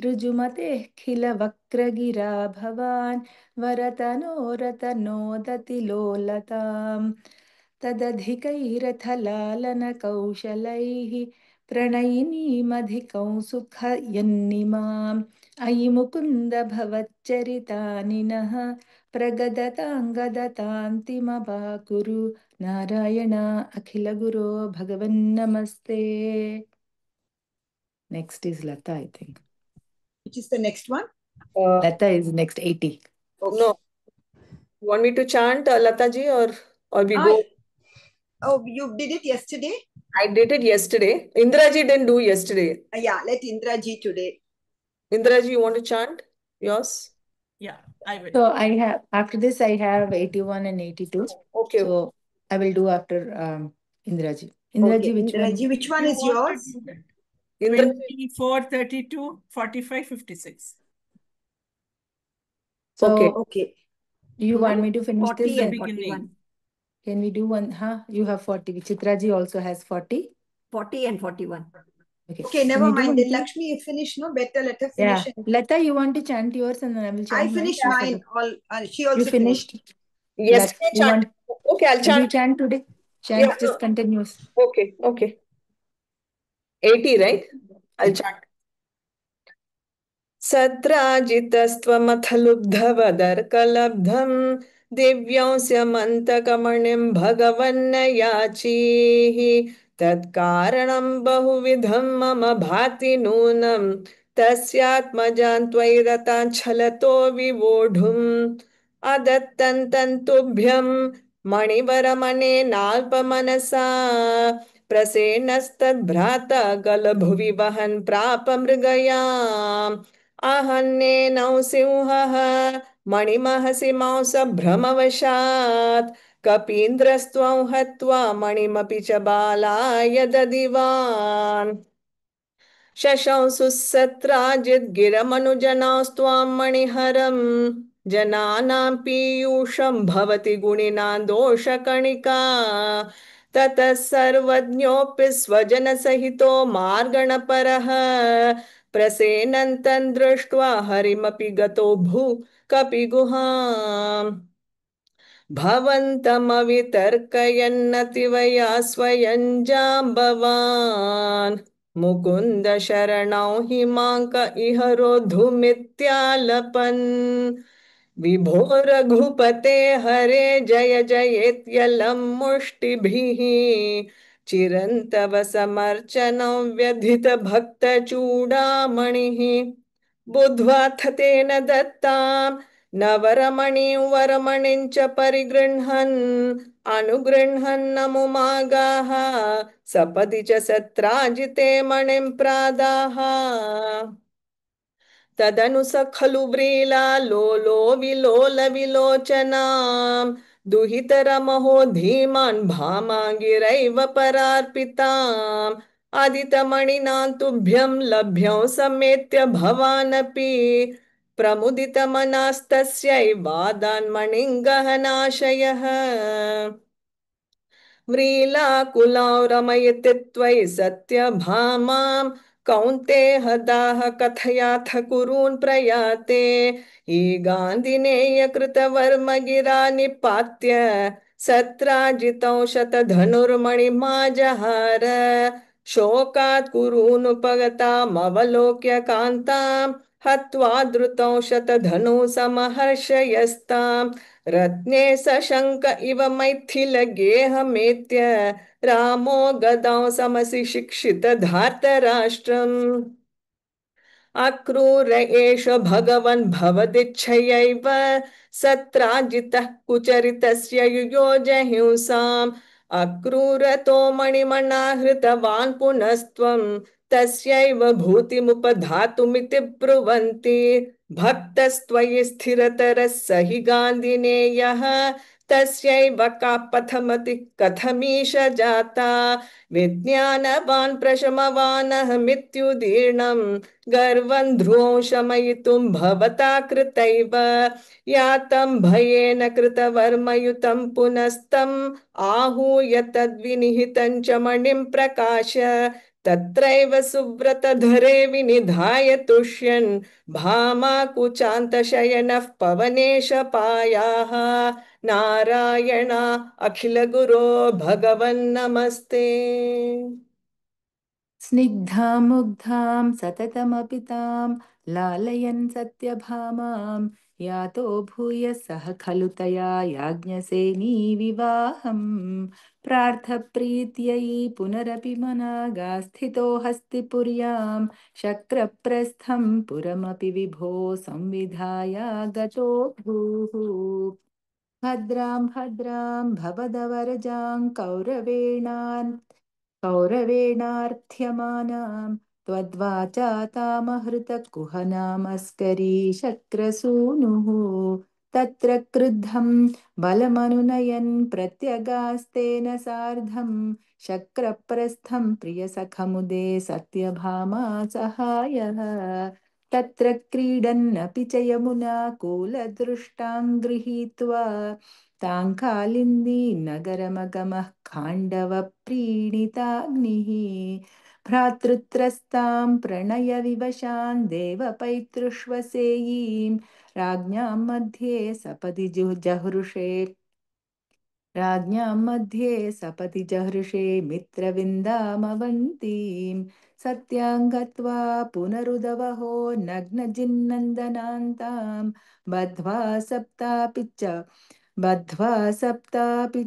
ऋजुमतेः खिलवक्रगिरा भवान् वरतनोरतनोदति लोलताम् तदधिकैरथलालनकौशलैः प्रणयिनीमधिकं सुखयन्निमाम् अयि मुकुन्द भवच्चरितानि नः प्रगदताङ्गदतान्तिमपाकुरु Narayana अखिलगुरो भगवन्नमस्ते. Next is Lata, I think. Which is the next one? Lata is next 80. Okay. No. Want me to chant Lata ji or we go? Oh, you did it yesterday? I did it yesterday. Indra ji didn't do yesterday. Yeah, let Indra ji today. Indra ji, you want to chant yours? Yeah, I will. So I have, after this, I have 81 and 82. Okay. So I will do after Indraji. Indraji, Okay, which Indraji, one? which one You is want to yours? do that? Indra, 24, 32, 45, 56. So okay. Okay. you want me to finish 40 this? The and beginning. 41. Can we do one? Huh? You have 40. Chitraji also has 40. 40 and 41. Okay. Okay, Can never we do mind. one Then thing? Lakshmi, you finish, no? Better let her Yeah. finish. Lata, you want to chant yours and then I will chant I mine? finished Whichever. mine. All she also You finished? Yesterday You want, chant. Okay, I'll you chant. chant today? Chant Yeah, just no. continuous. Okay, okay. 80, right? I'll chant. सत्राजितस्त्वमथ लुब्धवदर्कलब्धं दिव्यांस्यमन्तकमणिं भगवन्न याचीः तत्कारणं बहुविधं मम भाति नूनं तस्यात्मजान् त्वयि रतान् छलतो विवोढुम् अदत्तन्तन्तुभ्यं मणिवरमणेनाल्पमनसा प्रसेनस्तद्भ्राता गलभुवि वहन् प्राप मृगयाम् आहन्येनौ सिंहः मणिमहसि मांसभ्रमवशात् कपीन्द्रस्त्वं हत्वा मणिमपि च बालाय ददिवान् शशंसुः सत्राजिद्गिरमनुजनास्त्वां मणिहरम् जनानां पीयूषं भवति गुणिनां दोषकणिका ततः सर्वज्ञोऽपि स्वजनसहितो मार्गणपरः प्रसेनन्तं दृष्ट्वा हरिमपि गतो कपिगुहाम् भवन्तमवितर्कयन्नतिवया स्वयं जाम्बवान् मुकुन्द शरणौ हि माङ्क इह रोद्धुमित्यालपन् विभो रघुपते हरे जय जयेत्यलं मुष्टिभिः चिरन्तव समर्चनं व्यधित भक्तचूडामणिः बुद्ध्वाथ तेन दत्तां नवरमणिं वरमणिं च परिगृह्णन् अनुगृह्णन्नमुमागाः सपदि च सत्राजिते मणिं प्रादाः तदनु स खलु व्रीलालोलो विलोल विलोचनां दुहितरमहो धीमान् भामाङ्गिरैव परार्पिताम् आदितमणिना तुभ्यं लभ्यौ समेत्य भवानपि प्रमुदितमनास्तस्यैवादान्मणिं गहनाशयः व्रीलाकुलां रमयति त्वयि सत्यभामां कौन्तेय दाह कथयाथ कुरून् प्रयाते गान्धिनेय कृतवर्म गिरा निपात्य सत्राजितौ शतधनुर्मणिमा जहार शोकात् कुरूनुपगतामवलोक्य कान्ताम् हत्वा द्रुतौ शतधनु समहर्षयस्ताम् रत्ने सशङ्क इव मैथिलगेहमेत्य रामो गदां समसि शिक्षित धार्तराष्ट्रम् अक्रूर एष भगवन् भवदिच्छयैव सत्राजितः कुचरितस्य युयोज हिंसाम् अक्रूरतो मणिमणा हृतवान् पुनस्त्वं तस्यैव भूतिमुपधातुमिति ब्रुवन्ति भक्तस्त्वयि स्थिरतरः स हि गान्धिनेयः तस्यैव का पथमति कथमीश जाता विज्ञानवान् प्रशमवानहमित्युदीर्णम् गर्वं ध्रुवं शमयितुं भवता कृतैव यातं भयेन कृतवर्मयुतं पुनस्तं आहूय तद्विनिहितं च मणिं प्रकाश तत्रैव सुव्रतधरे विनिधाय तुष्यन् भामाकुचान्तशयनः पवनेशपायाः नारायण अखिलगुरो भगवन्नमस्ते। स्निग्धां मुग्धां सततमपि तां लालयन् सत्यभामां यातो भूय सह खलु तया याज्ञसेनी विवाहं प्रार्थप्रीत्यै पुनरपि मनागास्थितो हस्तिपुर्यां शक्रप्रस्थं पुरमपि विभो संविधाया गतो भूः भद्रां भद्रां भवदवरजां कौरवेणार्थ्यमानां त्वद्वाचा तामहृतकुहनामस्करी शक्रसूनुः तत्र क्रुद्धं बलमनुनयन् प्रत्यगास्तेन सार्धं शक्रप्रस्थं प्रियसखमुदे सत्यभामा सहायः तत्र क्रीडन्नपि च यमुना कूलदृष्टां गृहीत्वा ताङ्कालिन्दी नगरमगमः खाण्डवप्रीणिताग्निः भ्रातृत्रस्तां प्रणयविवशान् देवपैतृष्वसेयीं राज्ञां मध्ये सपदि जहृषे मित्रविन्दामवन्तीं सत्यां गत्वा पुनरुदवहो नग्नजिन्नन्दनान्तां बद्ध्वा सप्तापि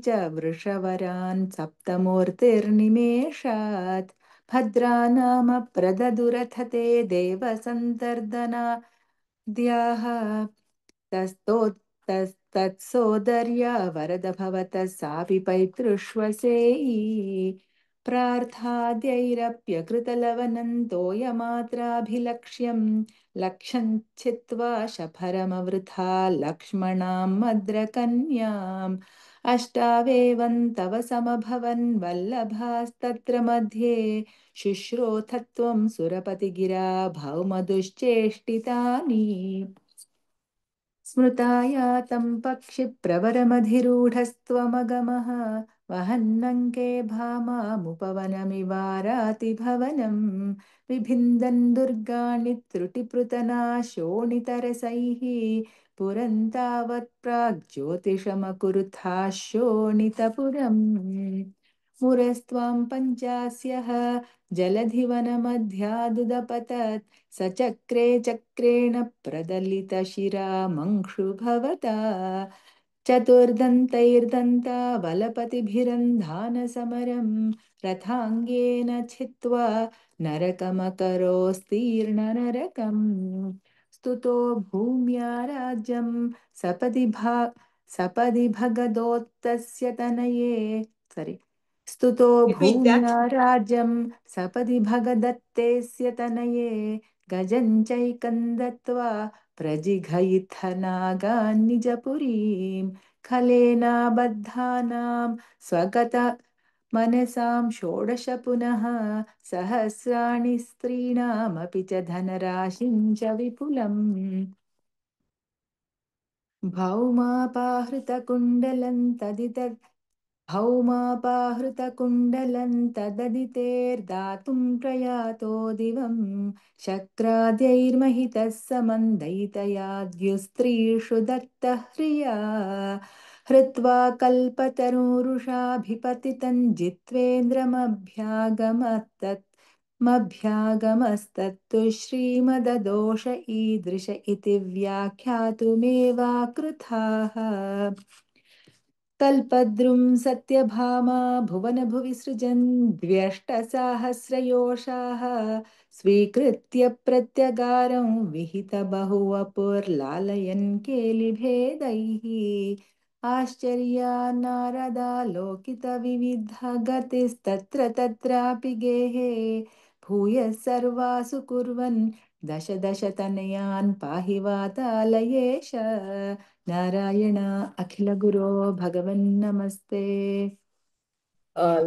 च वृषवरान् सप्तमूर्तिर्निमेषात् भद्रा नाम प्रददुरथ ते देवसन्तर्दनाद्याः तत्सोदर्या वरद भवतः सापि पैतृष्वसेयी प्रार्थाद्यैरप्यकृतलवनं तोयमात्राभिलक्ष्यं लक्षं छित्त्वा शफरमवृथा लक्ष्मणां मद्रकन्याम् अष्टावेवं तव समभवन् वल्लभास्तत्र मध्ये शुश्रोथत्वं सुरपतिगिरा भौमदुश्चेष्टितानि स्मृतायातं पक्षिप्रवरमधिरूढस्त्वमगमः वहन्नङ्के भामामुपवनमिवारातिभवनं विभिन्दन् दुर्गाणि त्रुटिपृतनाशोणितरसैः पुरन्तावत् प्राग्ज्योतिषमकुरुथाः शोणितपुरम् मुरस्त्वां पञ्चास्यः जलधिवनमध्यादुदपतत् सचक्रे चक्रेण प्रदलितशिरा मंशु भवता चतुर्दन्तैर्दन्ता बलपतिभिरन्धानसमरं रथाङ्गेन छित्त्वा नरकमकरोस्तीर्णनरकम् स्तुतो भूम्या राज्यं सपदि भगदोत्तस्य तनये स्तुतो Repeat that. भूम्या राज्यं सपदि भगदत्तेस्य तनये गजं चैकं दत्त्वा प्रजिघयित्थनागान् निजपुरीं खलेनाबद्धानां स्वगत मनसां षोडश पुनः सहस्राणि स्त्रीणामपि च धनराशिं च विपुलम् भौमापाहृतकुण्डलं भौमापाहृतकुण्डलं तददितेर्दातुं प्रयातो दिवं शक्राद्यैर्महितः समन्दयितयाद्युस्त्रीषु दत्तः ह्रिया हृत्वा कल्पतरुरुषाभिपतितं जित्वेन्द्रमभ्यागमस्तत्तु श्रीमददोष ईदृश इति व्याख्यातुमेवाकृथाः कल्पद्रुं सत्यभामा भुवनभुवि सृजन् द्व्यष्टसाहस्रयोषाः स्वीकृत्य प्रत्यगारं विहितबहुवपुर्लालयन् केलिभेदैः आश्चर्या नारदालोकितविविधा गतिस्तत्र तत्रापि गेहे भूयः सर्वासु कुर्वन् दश दश तनयान् पाहि वातालयेश नारायण अखिल गुरो भगवन् नमस्ते.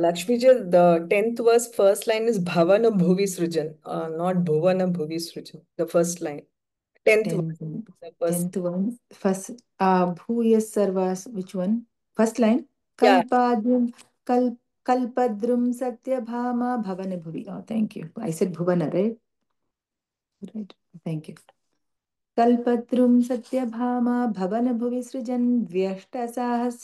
Lakshmi ji, the 10th verse, first line is Bhavana Bhuvi Srujan, not Bhuvana Bhuvi Srujan. The first line. 10th verse. The first. 10th one. First, Bhuya Sarvas, which one? First line. Yeah. Kalpadrum Satyabhama Bhavana Bhuvi. Oh, thank you. I said Bhuvana, right? Right. Thank you. कल्पद्रुं Satyabhama भवनभुवि सृजन् व्यष्टसाहस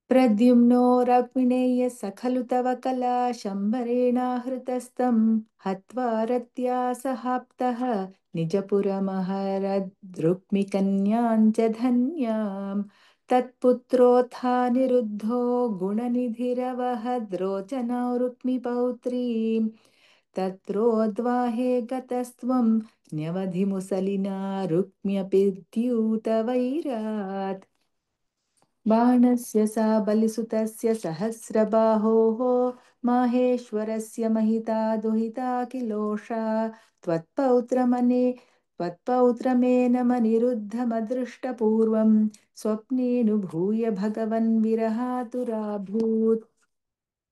प्रद्युम्नो रक्मिणेय सखलु तव कला शम्बरेणाहृतस्तं हत्वा रत्या सहाप्तः निजपुरमहरद्रुक्मिकन्यां च धन्यां तत्पुत्रोत्थानिरुद्धो गुणनिधिरवहद्रोचनौ रुक्मिपौत्रीं तत्रोद्वाहे गतस्त्वं न्यवधिमुसलिना रुक्म्यपि द्यूतवैरात् बाणस्य सा बलिसुतस्य सहस्रबाहोः माहेश्वरस्य महिता दुहिता किलोषा त्वत्पौत्रमेन मनिरुद्धमदृष्टपूर्वं स्वप्नेनुभूय भगवन् विरहातुराभूत्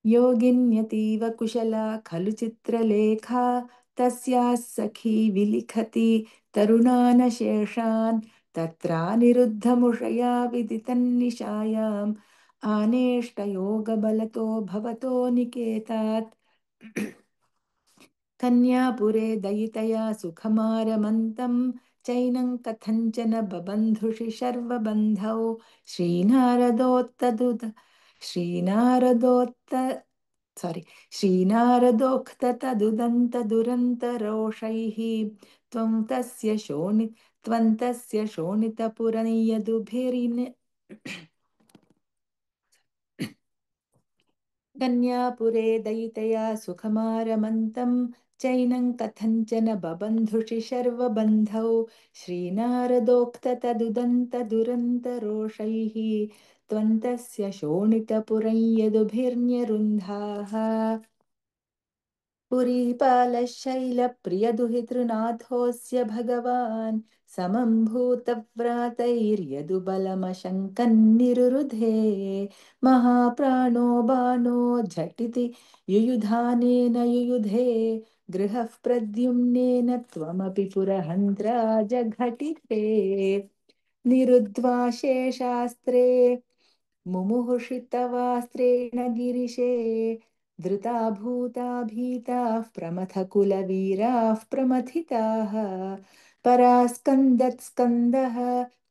योगिन्यतीव कुशला खलु चित्रलेखा तस्याः सखी विलिखति तरुणानशेषान् तत्रानिरुद्धमुषया विदितन्निशायाम् आनेष्टयोगबलतो भवतो निकेतात् कन्यापुरे दयितया सुखमारमन्तं चैनं कथञ्चन बबन्धुषि शर्वबन्धौ श्रीनारदोक्ततदुदन्तदुरन्तरोषैः त्वं तस्य शोणितपुरं कन्यापुरे दयितया सुखमारमन्तं चैनं कथञ्चन बबन्धुषि शर्वबन्धौ श्रीनारदोक्ततदुदन्तदुरन्तरोषैः त्वन्तस्य शोणितपुरं यदुभिर्न्यरुन्धाः पुरीपालशैलप्रियदुहितृनाथोऽस्य भगवान् समं भूतव्रातैर्यदुबलमशङ्कन्निरुरुधे महाप्राणो बाणो झटिति युयुधानेन युयुधे गृहः प्रद्युम्नेन त्वमपि पुरहन्त्रा जघटिते निरुद्ध्वा शेषास्त्रे मुमुहुषितवास्त्रेण गिरिशे धृता भूता भीताः प्रमथकुलवीराः प्रमथिताः परास्कन्दत्स्कन्दः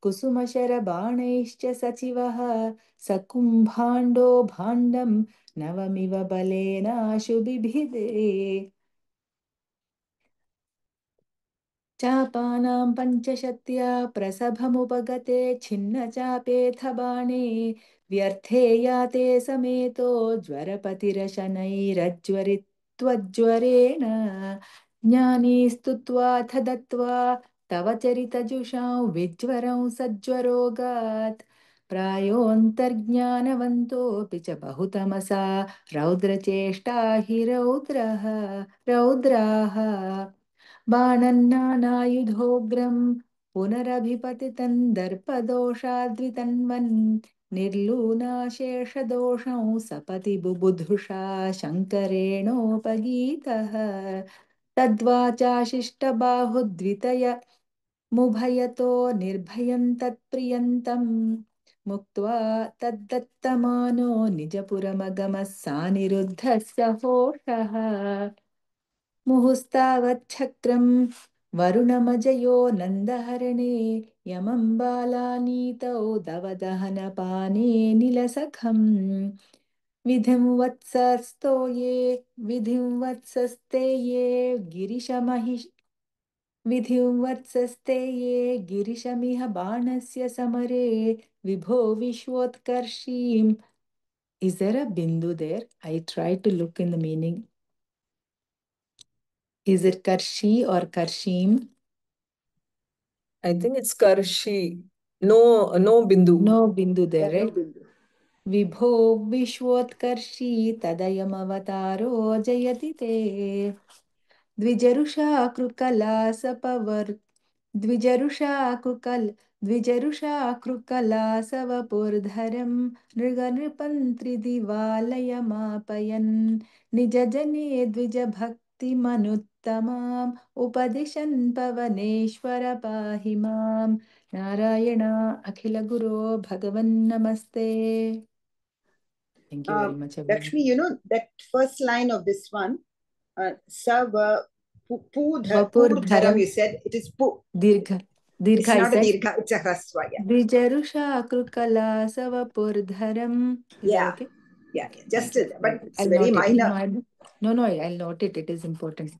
कुसुमशरबाणैश्च सचिवः सकुम्भाण्डो भाण्डं नवमिव बलेनाशु बिभिदे चापानां पञ्चशत्या प्रसभमुपगते छिन्नचापेऽथ बाणे व्यर्थे याते समेतो ज्वरपतिरशनैरज्वरित्वज्वरेण ज्ञानी स्तुत्वाथ दत्त्वा तव चरितजुषां विज्वरं सज्वरोगात् प्रायोऽन्तर्ज्ञानवन्तोऽपि च बहुतमसा रौद्रचेष्टा हि रौद्राः बाणन्नानायुधोग्रं पुनरभिपतितं दर्पदोषाद्वितन्वन् निर्लूनाशेषदोषं सपति बुबुधुषा शङ्करेणोपगीतः तद्वाचाशिष्टबाहुद्वितय मुभयतो निर्भयं तत्प्रियन्तं मुक्त्वा तद्दत्तमानो निजपुरमगमः सानिरुद्धस्य होषः मुहुस्तावच्छक्रं वरुणमजयो नन्दहरणे यमं बालानीतौ दवदहनपाने निलसखम् विधिं वत्सस्ते ये गिरिशमिह बाणस्य समरे विभो विश्वोत्कर्षीम्. Is there a bindu there? I tried to look in the meaning. Is it Karshi or Karshim? I think it's Karshi. No bindu. No bindu there, Yeah, no right? bindu. Vibho Vishwotkarshi Tadayamavataro Jayati Te Dvijarusha Krukala Sapavar Dvijarusha Krukala Savapurdharam Nriganripantri Divalayamapayan Nijajane Dvija Bhakti Manuttamam Upadishan Pavaneshwara Pahimam Narayana Akhila Guru Bhagavan Namaste. Thank you very much, everyone. Lakshmi, you know that first line of this one, Purdharam, you said it is Pu. Dirgha. It's Dirgha, I not a said. Dirgha, it's a Hraswa. Yeah. Dvijarusha Krukala Savapurdharam. Is that okay? Yeah, Okay, just thank you. but it's I'll very note it. minor. No, I'll note it. It is important.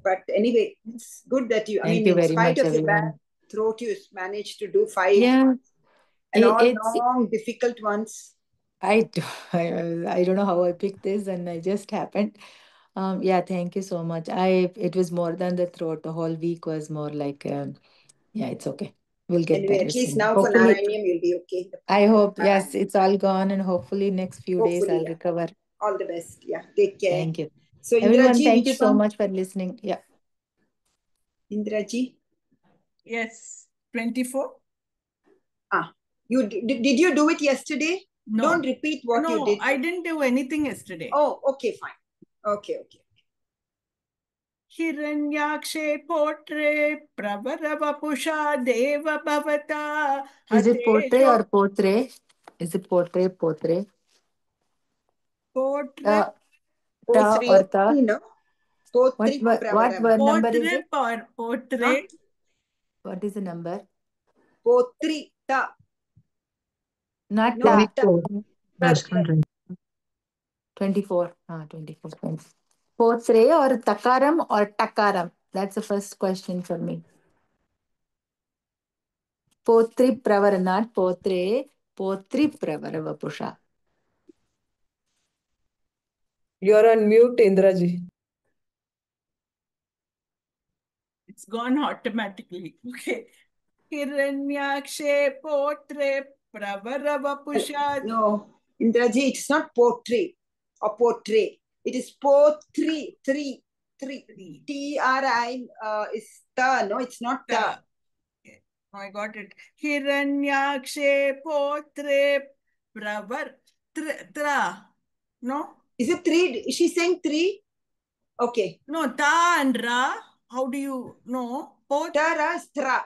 But anyway, it's good that you, Thank you in very spite much, of your bad everyone. throat, you managed to do 5 Yeah, and all it's long, difficult ones. I don't know how I picked this, and it just happened. Yeah, thank you so much. It was more than the throat. The whole week was more like, yeah, it's okay. We'll get Anyway, better at least soon. now for Hopefully, Narayaniam, you'll be okay. I hope, yes, it's all gone, and hopefully next few days Hopefully, I'll yeah. recover. All the best. Yeah, take care. Thank you. So Everyone, Indraji, thank you which so one? much for listening. Yeah. Indraji? Yes. 24? Did you do it yesterday? No. Don't repeat what you did. No, I didn't do anything yesterday. Oh, okay, fine. Okay. Hiranyakshe potre pravarapusha deva bhavata. Is it portray or Hatesho portray? Is it portray? potre? Ta or ta? No? Potri What Pravarava. number is it? Potre. What is the number? Potri Ta. Not No, ta. 24. 24. 24. Portray or takaram or takaram? That's the first question for me. Potri pravara, not portray. Potri pravara vapusha. You're on mute, Indraji. It's gone automatically. Okay. Hiranyakshe potre pravarapusha. No, Indraji, it's not potri or portray. It is potri, three. T-R-I is ta, no? It's not ta. Okay. Oh, I got it. Hiranyakshe potre pravar tra. No? Is it 3? Is she saying 3? Okay. No, ta and ra. How do you know? Tara is tra.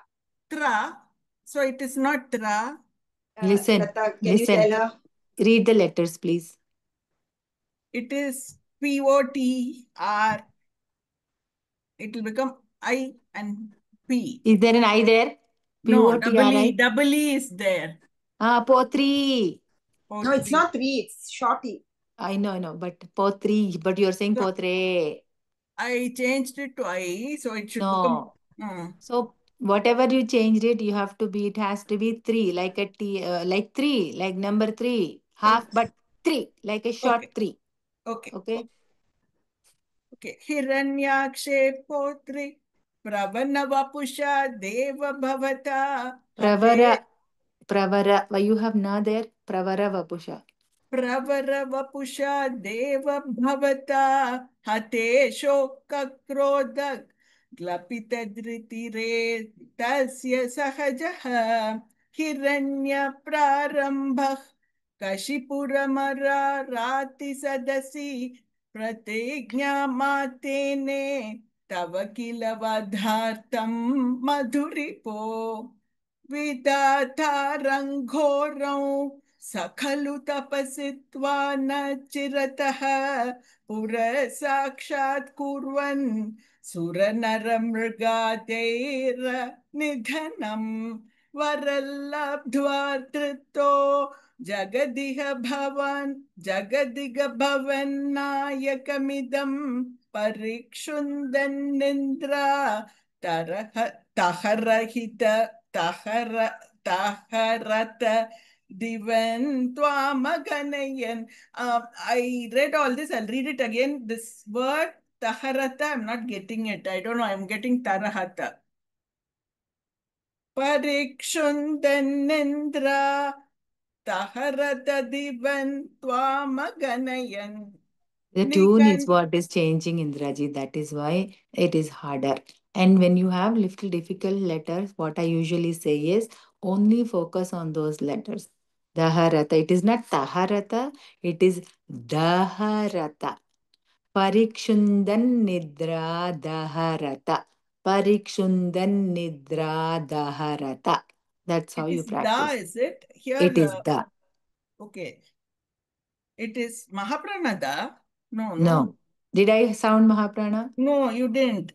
Tra. So it is not tra. Listen. Lata, can you tell her? Read the letters, please. It is P-O-T-R. It will become I and P. Is there an I there? No, P-O-T-R-I? double E is there. Potri. No, it's not 3. It's shorty. I know, but potri. But you're saying So, potre. I changed it to I, so it should No. become. So whatever you changed it, it has to be 3, like a T, like 3, like number 3, half, but 3, like a short Okay. 3. Okay. Okay. Okay. Hiranyakshe potri pravanavapusha deva bhavata. Pravara. Why you have na there? Pravara vapusha. Pravarapusha deva bhavata. Hate shoka krodak. Glapitadritire tasya sahajaha. Hiranya prarambah. Kashipuramara rati sadasi. Prategnya matene. Tava kila vadhartam madhuripo. विधातारं घोरं स खलु तपसित्वा न चिरतः पुरः साक्षात् कुर्वन् सुरनरमृगादैर्निधनं वरल्लब्ध्वा तृप्तो जगदिह भवन्नायकमिदं परीक्षुन्दन्निन्द्रा तहरत divan twamaganayan. I read all this. I'll read it again. This word taharata, I'm not getting it. I don't know. I'm getting tarahata. Parikshundanindra taharata divan twamaganayan. The tune is what is changing, Indraji. That is why it is harder. And when you have little difficult letters, what I usually say is only focus on those letters. Daharata. It is not taharata, it is daharata. Parikshundan nidra daharata. Parikshundan nidra daharata. That's how you practice. Da, is it? Here, it is da. Okay. It is Mahapranada. No. Did I sound Mahaprana? No, you didn't.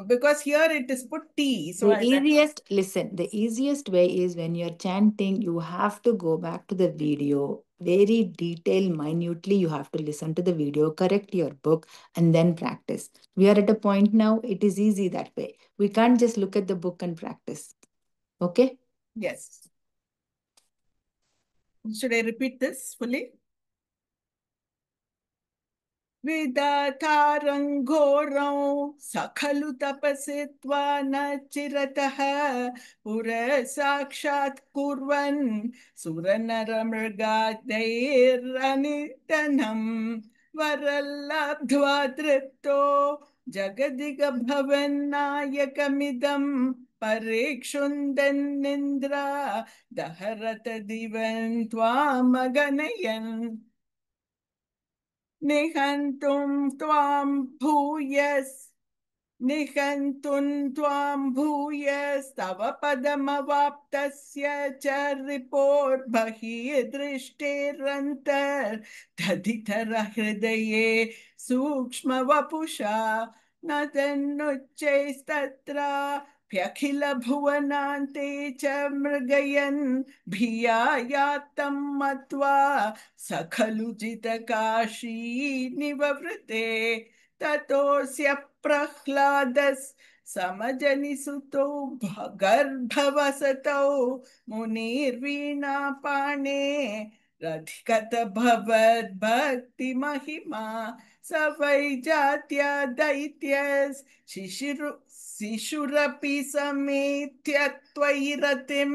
Because here it is put T. So the easiest way is when you're chanting, you have to go back to the video, very detailed, minutely. You have to listen to the video, correct your book, and then practice. We are at a point now, it is easy that way. We can't just look at the book and practice. Okay? Yes. Should I repeat this fully? विदातारं घोरं स खलु तपसित्वा न चिरतः पुरः साक्षात् कुर्वन् सुरनरमृगादैरनितनं वरल्लब्ध्वा तृप्तो जगदिगभवन्नायकमिदं परीक्षुन्दन्निन्द्रा दहरत दिवं त्वामगनयन् निहन्तुं त्वां भूयस्तव पदमवाप्तस्य च रिपोर्बहिर्दृष्टेरन्तर्दधितर हृदये सूक्ष्मवपुषा न तन्नुच्चैस्तत्र ह्यखिल भुवनान्ते च मृगयन् भिया यातं मत्वा स खलु जितकाशी निववृते ततोऽस्य प्रह्लादस् समजनिसुतो गर्भवसतौ मुनिर्वीणापाणे रधिकत भवद्भक्तिमहिमा स वै जात्या दैत्यस् शिशुरपि समेत्य त्वयि रतिं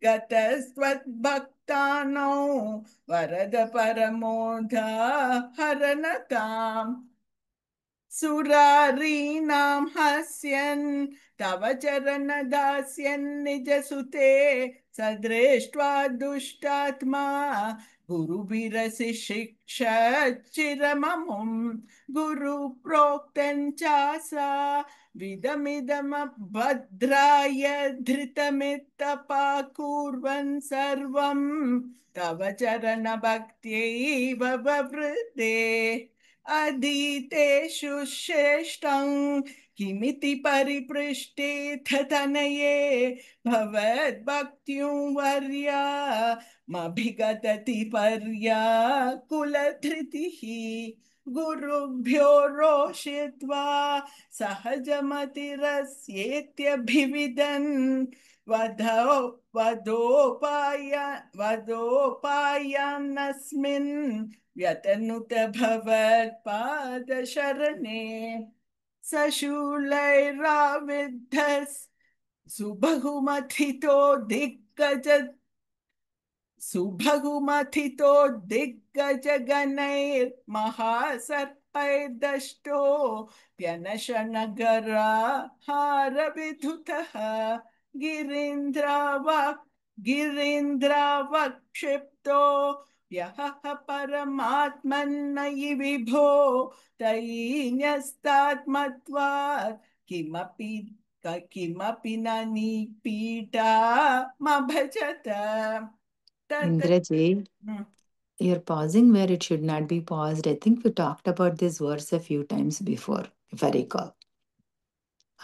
गतस्त्वद्भक्तानौ वरद परमोदाहरणताम् सुरारीणां हस्यन् तव चरण दास्यन् निजसुते सदृष्ट्वा दुष्टात्मा गुरुभिरसि शिक्षचिरममुं गुरु प्रोक्तं चासा विदमिदमभद्राय धृतमित्तपाकुर्वन् सर्वं तव चरणभक्त्यैव ववृते अधीतेषु श्रेष्ठं किमिति परिपृष्टेऽथ तनये भवद्भक्त्युं वर्या मभिगतति पर्या कुलधृतिः गुरुभ्यो रोषित्वा सहजमतिरस्येत्यभिविदन् वदोपायान्नस्मिन् व्यतनुत भवत्पादशरणे सशूलैराविद्धस् सुबहुमथितो दिग्गजगणैर्महासर्पैर्दष्टो व्यनशनगराहारविधुतः गिरीन्द्रावक्षिप्तो यः परमात्मन्नयि विभो तयि न्यस्तात्मत्वात् किमपि किमपि न निपीडामभजत Indraji, you're pausing where it should not be paused. I think we talked about this verse a few times before, if I recall.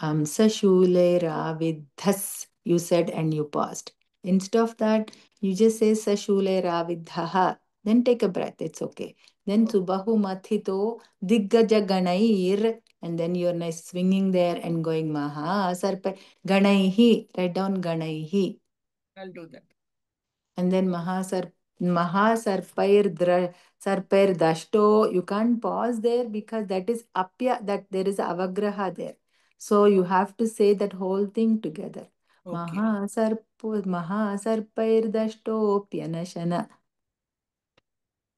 Hamsa shule ravidhas, you said and you paused. Instead of that, you just say sashule ravidhaha. Then take a breath, it's okay. Then subahu mathito diggaja ganair, and then you're nice swinging there and going maha sarpa ganaihi. Write down ganaihi. I'll do that. And then Mahasarpair Dashto, you can't pause there because that is apya, that there is avagraha there. So you have to say that whole thing together. Okay. Mahasarpair Dashto Pyanashana.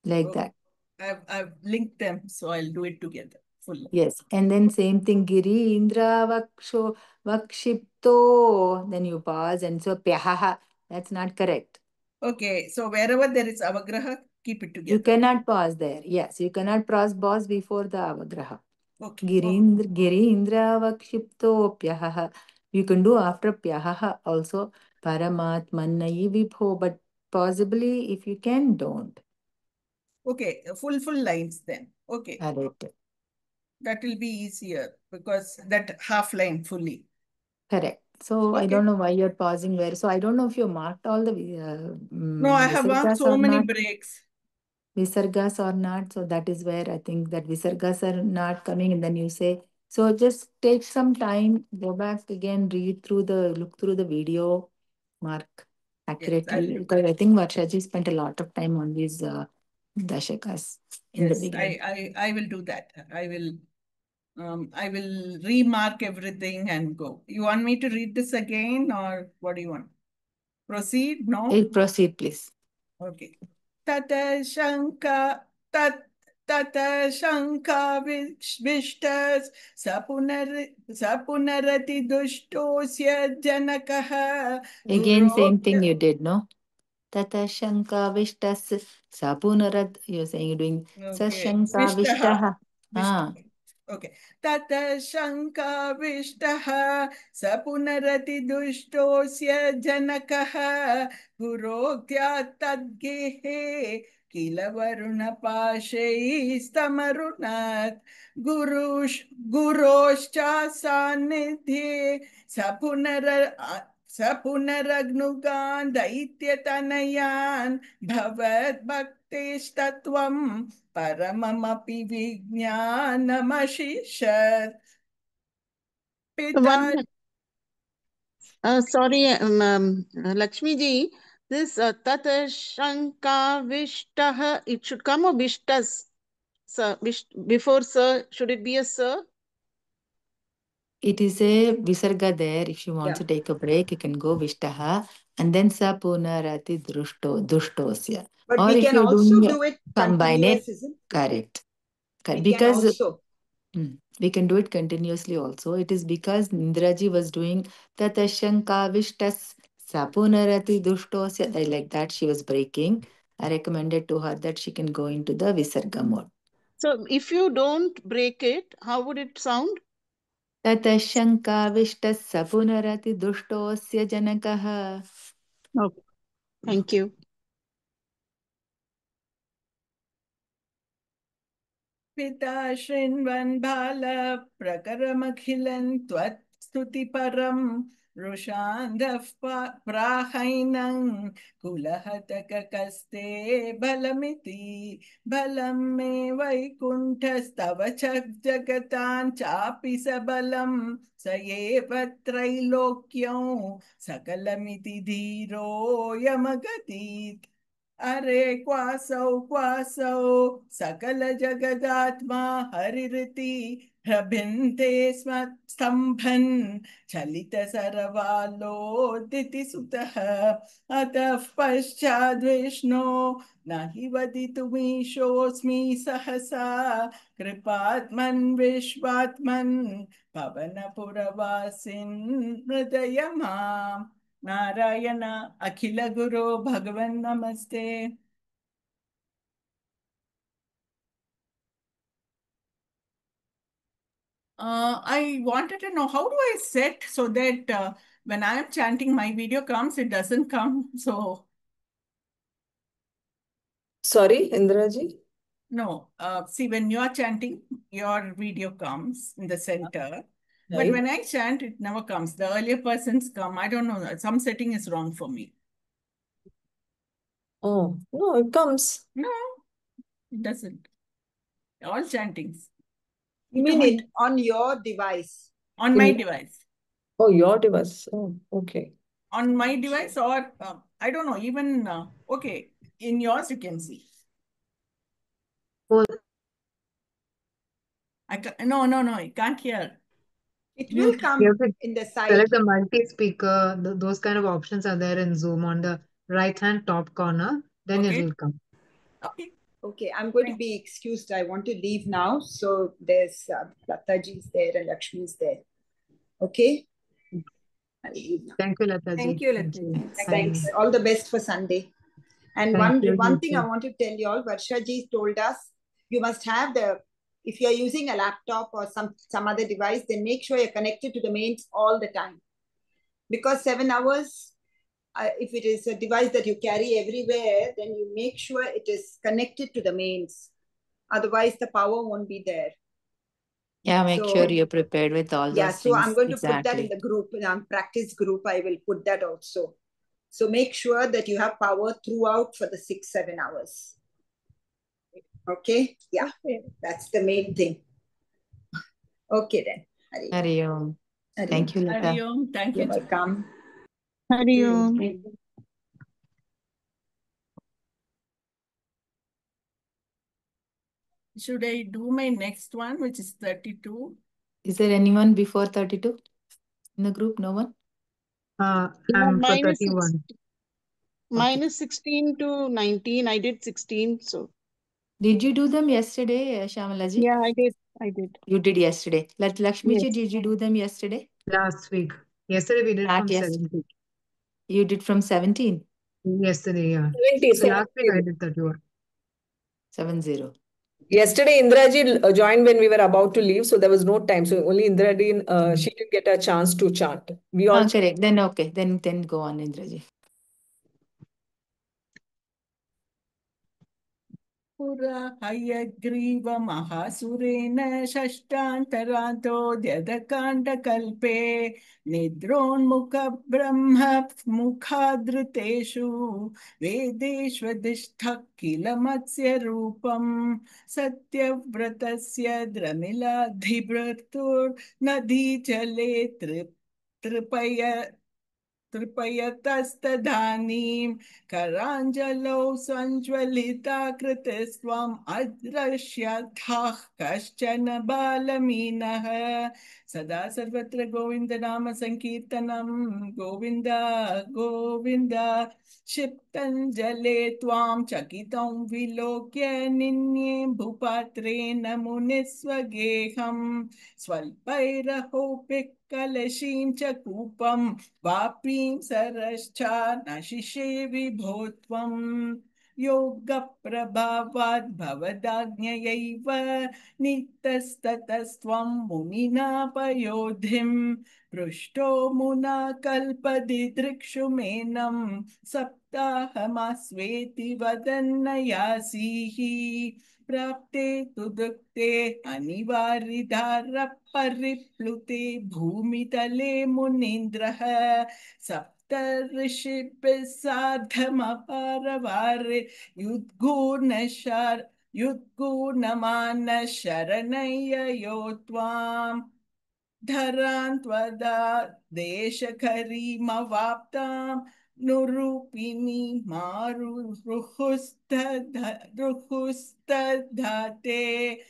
Like that. I've linked them, so I'll do it together. Full. Yes. And then same thing, Giri Indra Vakshipto. Then you pause and so Pyahaha. That's not correct. Okay, so wherever there is avagraha, keep it together. You cannot pause there. Yes, you cannot pause before the avagraha. Okay. Girindra vakshiptopyaha. You can do after pyaha also. Paramatmanai vibho, but possibly if you can, don't. Okay, full lines then. Okay. Correct. That will be easier because that half line fully. Correct. So I don't know why you're pausing where. So I don't know if you marked all the No, I have marked so many breaks. Visargas or not. So that is where I think that Visargas are not coming, and then you say, so just take some time, go back again, look through the video, mark accurately. Because I think Varshaji spent a lot of time on these dashakas in the beginning. I will do that. I will remark everything and go. You want me to read this again or what do you want? Proceed? No? Proceed, please. Okay. Tata Shanka Vishtas Sapunarati Dushtosya Janakaha. Again, same thing you did, no? Tata Shanka Vishtas Sapunarad. You're saying you're doing Sashanka Vishtaha. Okay. Tata Shanka Vishtaha Sapunarati Dushtosya Janakaha Guroktya Tadgehe Kila Varuna Pashaistamurunat Guroscha Sanidhe Sapunaragnugan Daityatanayan Bhavat Bhaktistatvam Paramamapi Vijnanamashishat. Sorry, Lakshmi ji, this Tata Shanka Vishtaha, it should come or Vishtas? Sir, before sir, should it be a sir? It is a visarga there. If you want to take a break, you can go Vishtaha and then Sapunarati Dushtosya. But or we if can you're also doing do it combine it. isn't it? Correct. We Because can also. We can do it continuously also. It is because Indraji was doing Tatashanka Vishtas Sapunarati Dushtosya. Like that she was breaking. I recommended to her that she can go into the Visarga mode. So if you don't break it, how would it sound? Tatashanka Vishtas Sapunarati Dushtosya Janakaha. Okay. Thank you. Pita Shrinvan Bala Prakaramakhilan Tvat Stuti Param Rushandav Prahainang Kulahataka Kaste Balamiti Balam me Vaikuntas Tavachak Jagatan Chapi Sabalam Sayevatrailokyam Sakalamiti Dhiro Yamagatit Are क्वासौ सकल जगदात्मा हरिरति प्रभिन्ते स्तंभन् चलित सरवालोदिति सुतः अतः पश्चाद् विष्णो न हि वदितुमीशोऽस्मि सहसा कृपात्मन् विश्वात्मन् पवनपुरवासिन् हृदय माम् नारायण अखिल गुरु भगवन् नमस्ते. I wanted to know, how do I set so that when I am chanting, my video comes, it doesn't come. So, Sorry, Indraji? no, see, when you are chanting, your video comes in the center. But Right. when I chant, it never comes. The earlier persons come. I don't know. Some setting is wrong for me. Oh, no, it comes. No, it doesn't. All chantings. You You mean might on your device? on my In, device. oh, your device. Oh, okay. On my device, or I don't know, even okay, in yours you can see. Oh, No, I can't hear. It You will come you have to in the side. select the multi-speaker. Those kind of options are there in Zoom on the right-hand top corner. Then it okay? will come. Okay. Okay, I'm going to be excused. I want to leave now. So there's Lataji is there and Lakshmi is there. Okay? I'll leave now. Thank you, Lataji. Thank you, Thank Lataji. you. Thanks. Thanks. All the best for Sunday. And Thank you. one You thing I too. want to tell you all, Varsha ji told us, you must have if you're using a laptop or some other device, then make sure you're connected to the mains all the time. Because 7 hours, if it is a device that you carry everywhere, then you make sure it is connected to the mains. Otherwise, the power won't be there. Yeah, make So, sure you're prepared with all yeah, those so things. I'm going to put that in Exactly. the group, in our practice group. I will put that also. So make sure that you have power throughout for the 6-7 hours. Okay? Yeah, that's the main thing. Okay then. Hari Om. Hari Om. Hari Thank you, Lata. Hari Om. Thank you. You're welcome. Hari Om. Should I do my next one, which is 32? Is there anyone before 32 in the group? No one? Yeah, I'm for mine is 31. mine is 16 to 19. I did 16, so Did you do them yesterday, Shamalaji? yeah, I did. You did yesterday. Lakshmi ji, Yes. did you do them yesterday? Last week. Yesterday we did Not from yesterday. 17. You did from 17? Yesterday, yeah. 70, So last week I 70. did 31. 70. Yesterday, Indraji joined when we were about to leave, so there was no time. So only Indraji, she didn't get a chance to chant. We all Correct. Then okay. Then go on, Indraji. पुरा हयग्रीव महासुरेण षष्टान्तरान्तो द्यदकाण्डकल्पे निद्रोन्मुख ब्रह्म मुखादृतेषु वेदेष्वधिष्ठः किल मत्स्य रूपम् सत्यव्रतस्य द्रमिलाधिभृतुर्नदीजले तृपय तृपयतस्तदानीं कराञ्जलौ सञ्ज्वलिताकृतिस्त्वम् अदृश्यथाः कश्चन बालमीनः सदा सर्वत्र गोविन्दनाम सङ्कीर्तनं गोविन्द गोविन्द क्षिप्तञ्जले त्वां चकितं विलोक्य निन्ये भूपात्रेण मुनिस्वगेहं स्वल्पैरहोऽपि कलशीं च कूपं वापीं सरश्च नशिषे विभो त्वं योगप्रभावाद् भवदाज्ञयैव नितस्ततस्त्वं मुनिना पयोधिं पृष्टो मुना कल्पदिदृक्षु मेनं सप्ताहमास्वेति वदन्न यासीः प्राप्ते तु दुक्ते अनिवारिधारपरिप्लुते भूमितले मुनीन्द्रः सप्त ऋषिभिः सार्धमपारवारे युद्गूर्णमानः शरणय्ययो त्वाम् धरान्त्वदा देशकरीमवाप्तां नुरूपिणी रुहुस्तधाते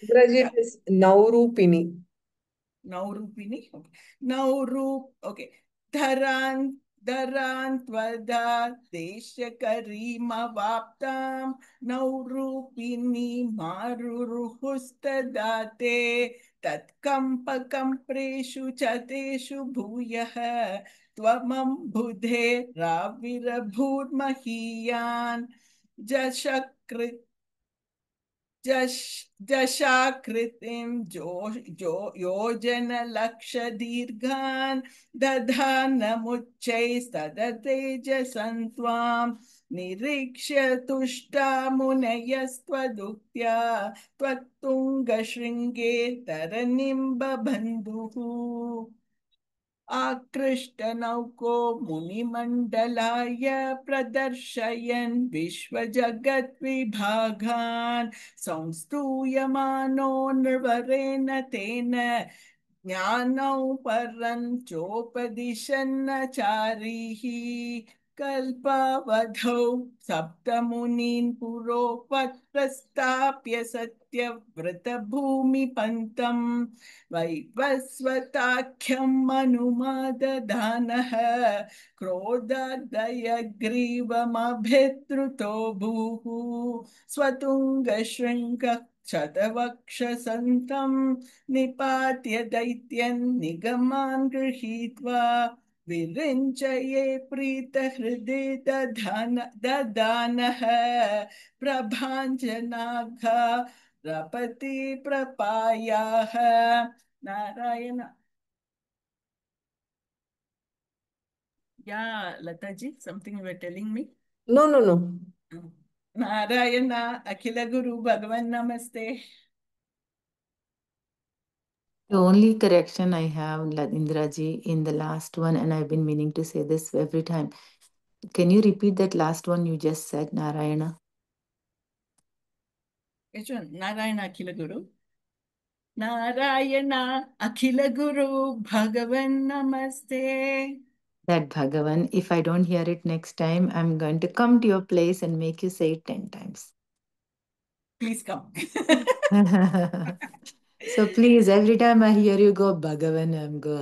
Indraji, it is Naurupini. Naurupini, okay. Okay. Dharantvada deshakarimavaptam Naurupini maruruhustadate Tatkampakampreshu chateshu bhuyah Tvamam budhe ravirabhurmahiyan Jashakrit दशाकृतिं योजनलक्षदीर्घान् दधानमुच्चैस्तदतेजसं त्वां निरीक्ष्य तुष्टा मुनयस्त्वदुक्त्या त्वत्तुङ्गशृङ्गे तरनिम्बबन्धुः आकृष्टनौको मुनिमण्डलाय प्रदर्शयन् विश्वजगद्विभागान् संस्तूयमानो नृवरेण तेन ज्ञानौ परं चोपदिशन्नचारिः कल्पावधौ सप्तमुनीन् पुरोपत् प्रस्थाप्य सत्यव्रतभूमिपन्तं वैवस्वताख्यं मनुमाददानः क्रोधादयग्रीवमभिद्रुतो भूः स्वतुङ्गशृङ्गः शतवक्षसन्तं निपात्य दैत्यन् निगमान् गृहीत्वा विरिञ्चये प्रीतहृदे ददानः प्रभाञ्जनाघा रपति प्रपायाः Narayana. Yeah, Lataji, something you were telling me? No. Narayana, Akhila Guru, Bhagavan Namaste. The only correction I have, Indraji, in the last one, and I've been meaning to say this every time. Can you repeat that last one you just said, Narayana? Which one? Narayana, Akhila Guru. Narayana, Akhila Guru, Bhagavan Namaste. That Bhagavan, if I don't hear it next time, I'm going to come to your place and make you say it 10 times. Please come. So please, every time I hear you go Bhagavan, I'm go,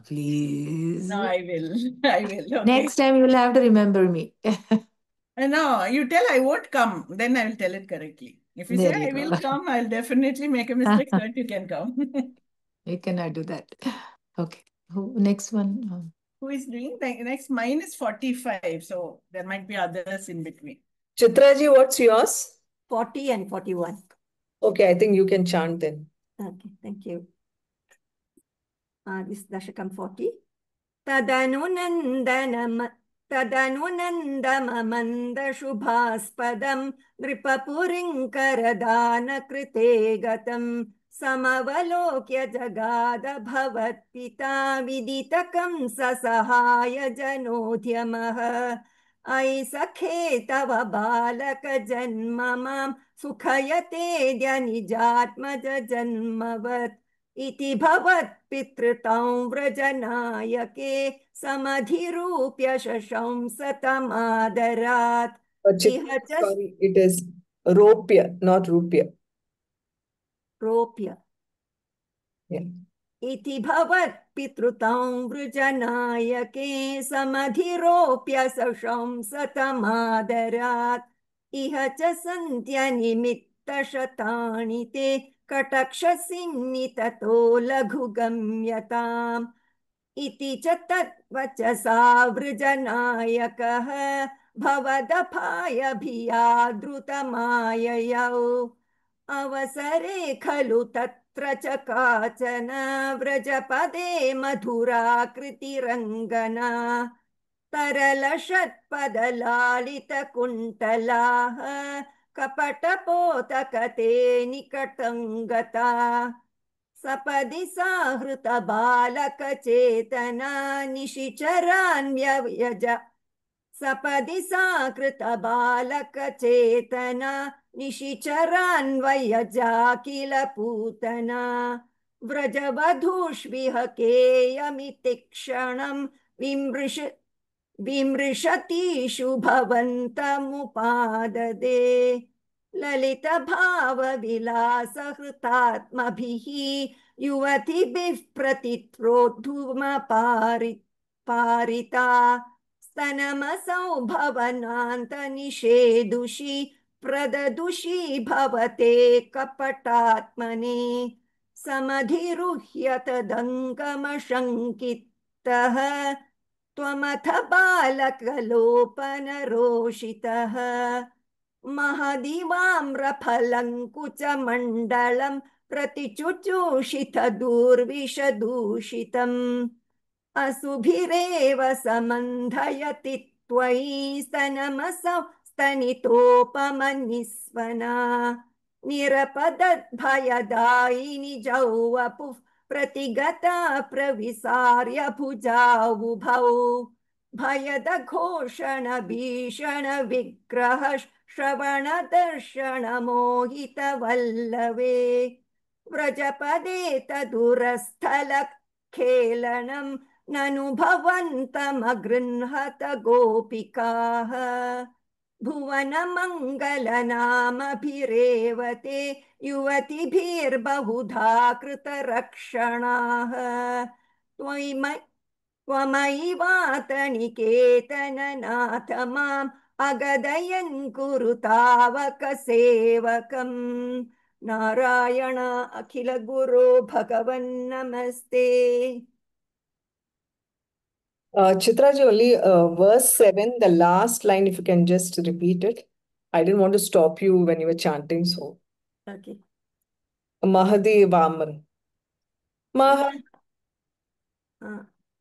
please. No, I will. Okay. Next time you will have to remember me. No, you tell I won't come. Then I will tell it correctly. If you There say you I go. will come, I'll definitely make a mistake so that you can come. You cannot do that. Okay. Next one. Who is doing? Next, mine is 45. So there might be others in between. Chitraji, what's yours? 40 and 41. Okay, I think you can chant then. Okay, thank you. This is Dashakam 40. तदनुनन्दममन्दशुभास्पदं नृपपुरिङ्करदानकृते गतं समवलोक्य जगाद भवत्पिता विदितकं ससहाय जनोद्यमः अयि सखे तव बालक जन्म मां सुखयतेद्य निजात्मज जन्मवत् इति भवत् पितृतां व्रजनायके समधिरूप्य शशंसतमादरात् Sorry, it is Ropya, not Rupya. Ropya. Yeah. इति भवत् पितृतां वृजनायके समधिरोप्य शशंसतमादरात् इह च सन्त्यनिमित्तशतानि ते कटक्षसिन्नि ततो लघुगम्यताम् इति च तद्वचसा वृजनायकः भवदपायभियादृतमाययौ अवसरे खलु तत्र च काचन व्रजपदे मधुराकृतिरङ्गना तरलषट्पदलालितकुण्टलाः कपटपोतकते निकटं गता सपदि साहृत बालकचेतना निशिचरान्व्यज सपदि साकृत बालकचेतना निशिचरान्वयजा किल पूतना व्रजवधूष्विहकेयमिति क्षणं विमृशतीषु भवन्तमुपाददे ललितभावविलासहृतात्मभिः युवतिभिः प्रतित्रोद्धुमपारिता स्तनमसौ भवनान्तनिषेदुषि प्रददुषि भवते कपटात्मने समधिरुह्य तदङ्कमशङ्कितः त्वमथ बालकलोपनरोषितः महदिवाम्रफलङ्कुचमण्डलं प्रतिचुचूषितदूर्विषदूषितम् असुभिरेव समन्धयति त्वयि स्तनमसौ स्तनितोपमनिस्वना निरपदद्भयदायिनि जौवपुः प्रतिगता प्रविसार्य भुजावुभौ भयदघोषण भीषण विग्रह श्रवण दर्शन मोहित वल्लवे व्रजपदे तदुरस्थल खेलनं ननु भवन्तमगृह्णत गोपिकाः भुवनमङ्गलनामभिरेवते युवतिभिर्बहुधा कृतरक्षणाः त्वमैवातनिकेतननाथ माम् अगदयन् कुरु तावकसेवकम् नारायण अखिल गुरो भगवन् नमस्ते. Chitraji, only verse 7, the last line, if you can just repeat it. I didn't want to stop you when you were chanting, so. Okay. Mahadevamra.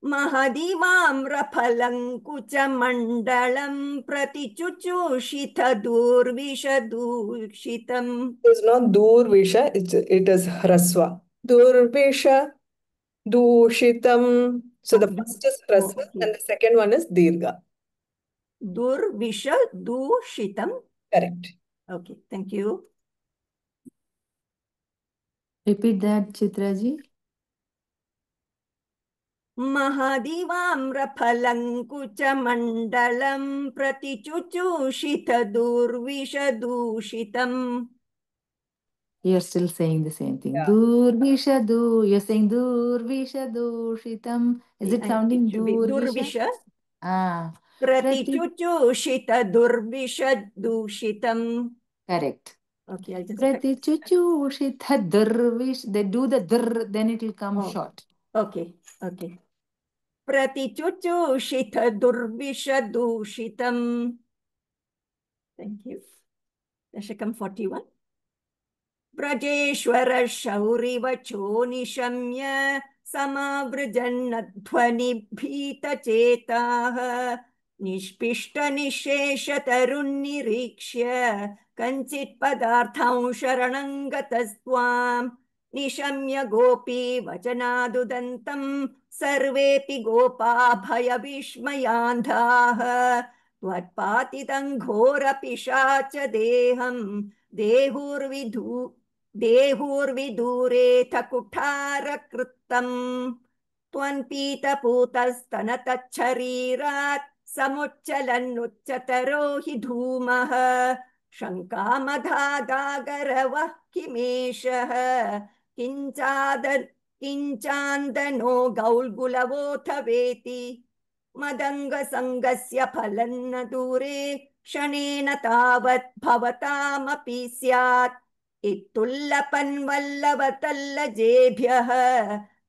महदिवाम्रफलङ्कुचमण्डलं प्रतिचुचूषितदूर्विषदूषितम्. It's not Durvisha, it is Hraswa. Durvisha, Dushitam. So the first is Hraswa and the second one is Dirgha. Durvishadushitam. Correct. Okay, thank you. Repeat that, Chitraji. महदिवाम्रफलङ्कुचमण्डलं प्रतिचुचूषितदूर्विषदूषितम्. You're still saying the same thing. Yeah. Durvishadu. You're saying Durvishadushitam. Is it sounding Durvisha? Ah. Pratichuchushitadurvishadushitam. Correct. Okay, I'll just Pratichuchushitadurvish. They do the dur, then it will come short. Okay, okay. Pratichuchushitadurvishadushitam. Thank you. Dashakam 41. Vrajeshwar शौरिवचो निशम्य समावृजन्नध्वनिभीतचेताः निष्पिष्टनिःशेषतरुन्निरीक्ष्य कञ्चित् पदार्थं शरणं गतस्त्वां निशम्य गोपी वचनादुदन्तं सर्वेऽपि गोपा भयविस्मयान्धाः त्वत्पातितं घोरपिशाच देहं देहुर्विदूरेथ कुठारकृत्तम् त्वन्पीतपूतस्तनतच्छरीरात् समुच्चलन्नुच्चतरो हि धूमः शङ्कामधादागरवः किमेषः किञ्चान्दनो गौल्गुलवोऽथ वेति मदङ्गसङ्गस्य फलन्न दूरे क्षणेन तावत् भवतामपि स्यात् इत्तुल्लपन्वल्लवतल्लजेभ्यः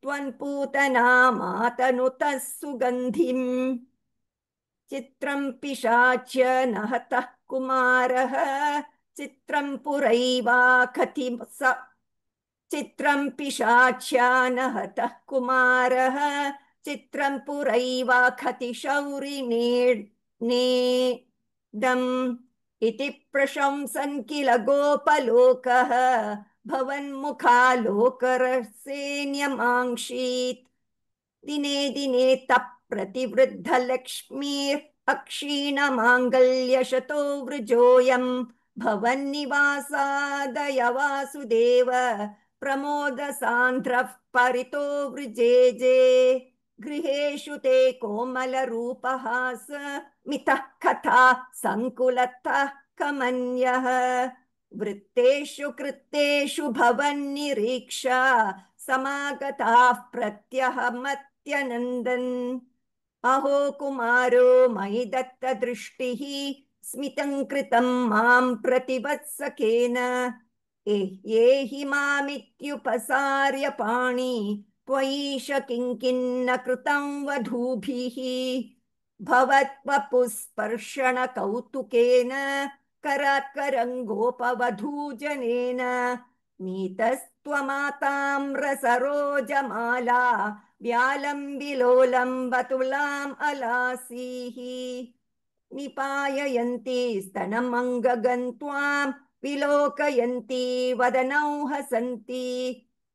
त्वन्पूतनामातनुतः सुगन्धिम् चित्रं पिशाच्य नहतः कुमारः चित्रं पुरैवाखति चित्रं पिशाच्या नहतः कुमारः चित्रं पुरैवाखति शौरिनेदम् इति प्रशंसन् किल गोपलोकः भवन्मुखालोकरसेन्यमांशीत् दिने दिने तप्रतिवृद्धलक्ष्मीरक्षीणमाङ्गल्यशतो वृजोऽयं भवन्निवासादय वासुदेव प्रमोदसान्द्रः परितो वृजेजे गृहेषु ते कोमलरूपहास मितः कथा सङ्कुलतः कमन्यः वृत्तेषु कृत्तेषु भवन्निरीक्षा समागताः प्रत्यहमत्यनन्दन् अहो कुमारो मयि दत्तदृष्टिः स्मितं कृतं मां प्रतिवत्सकेन ये हि मामित्युपसार्य पाणि त्वयीश किङ्किन्न कृतं वधूभिः भवत्वपुस्पर्शण कौतुकेन करात्करङ्गोपवधूजनेन नीतस्त्वमाताम्रसरोजमाला व्यालं विलोलं बतुलाम् अलासीः निपाययन्ति स्तनमङ्गगन्त्वां विलोकयन्ति वदनौ हसन्ति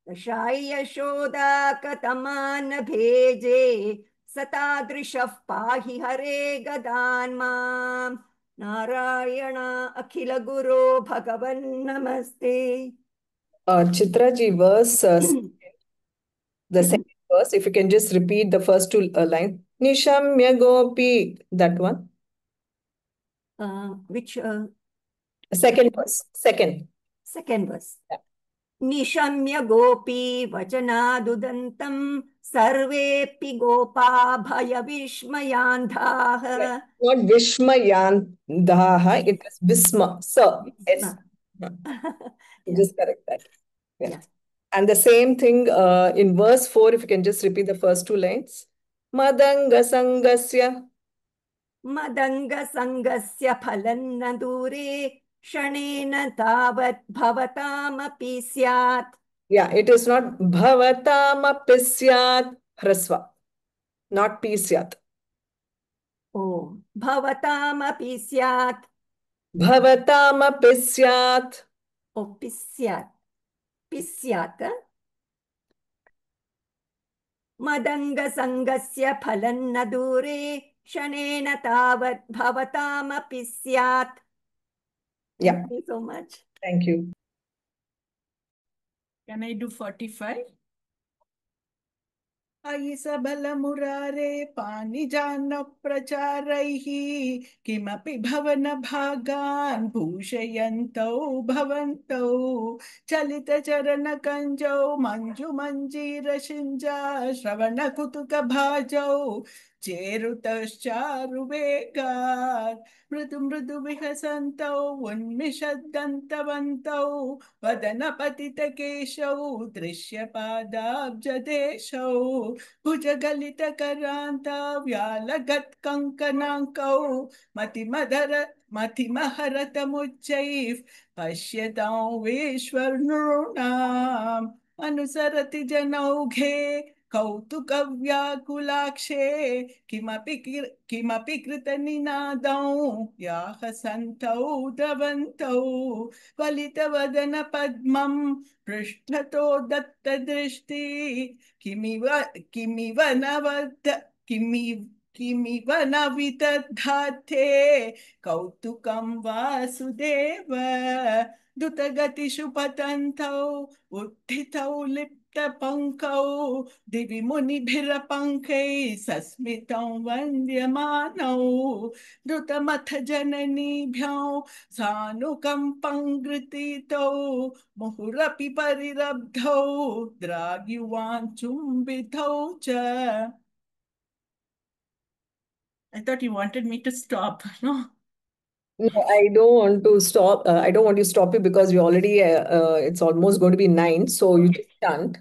दशायशोदा कतमान् भेजे सतादृशः पाहि हरे गदान् माम् नारायण अखिल गुरो भगवन् नमस्ते. Chitraji, verse the second verse, if you can just repeat the first two lines. Nishamya gopi, that one. Which Second verse. Second verse. Yeah. निशम्य गोपी वचनादुदन्तं सर्वेऽपि गोपा भयविस्मयान्धाः. Not Vishmayandaha, it is Visma. Sir. Yes. Just correct that. Yeah. And the same thing in verse 4, if you can just repeat the first two lines. Madanga sangasya. Madanga sangasya phalanna dure shanena tavat bhavataamapi syat. Yeah, it is not bhavatamapi syat, hrasva. Not pisyat. Oh, bhavataamapi syat. Bhavatamapi syat. Oh, pisyat. Pisyat. Madanga sangasya phalanna dure shanena tavat bhavataamapi syat. Yeah. Thank you so much. Thank you. Can I do 45? अयि सबल मुरारे पानिजान प्रचारैः किमपि भवन भागान् भूषयन्तौ भवन्तौ चलितचरण कञ्जौ मञ्जु मञ्जीरशिञ्जा श्रवण कुतुक भाजौ चेरुतश्चारुवेगात् मृदु मृदु विहसन्तौ उन्मिषद्दन्तवन्तौ वदनपतितकेशौ दृश्यपादाब्जदेशौ भुजगलितकरान्ता व्यालगत्कङ्कणाङ्कौ मतिमहरतमुच्चैः पश्यतां विश्वनॄणाम् अनुसरति जनौघे कौतुकव्याकुलाक्षे किमपि कृतनिनादौ याः सन्तौ द्रवन्तौ वलितवदन पद्मं पृष्ठतो दत्तदृष्टि किमिव न विदधाते कौतुकं वासुदेव द्रुतगतिषु पतन्तौ उत्थितौ लिप्तपङ्कौ दिवि मुनिभिरपङ्कैः सस्मितौ वन्द्यमानौ द्रुतमथ जननीभ्यौ सानुकम्पं गृहीतौ मुहुरपि परिरब्धौ द्राग्युवाञ्चुम्बितौ च. I thought you wanted me to stop, no? No, I don't want to stop. I don't want you to stop it because we already, it's almost going to be 9. So you just chant.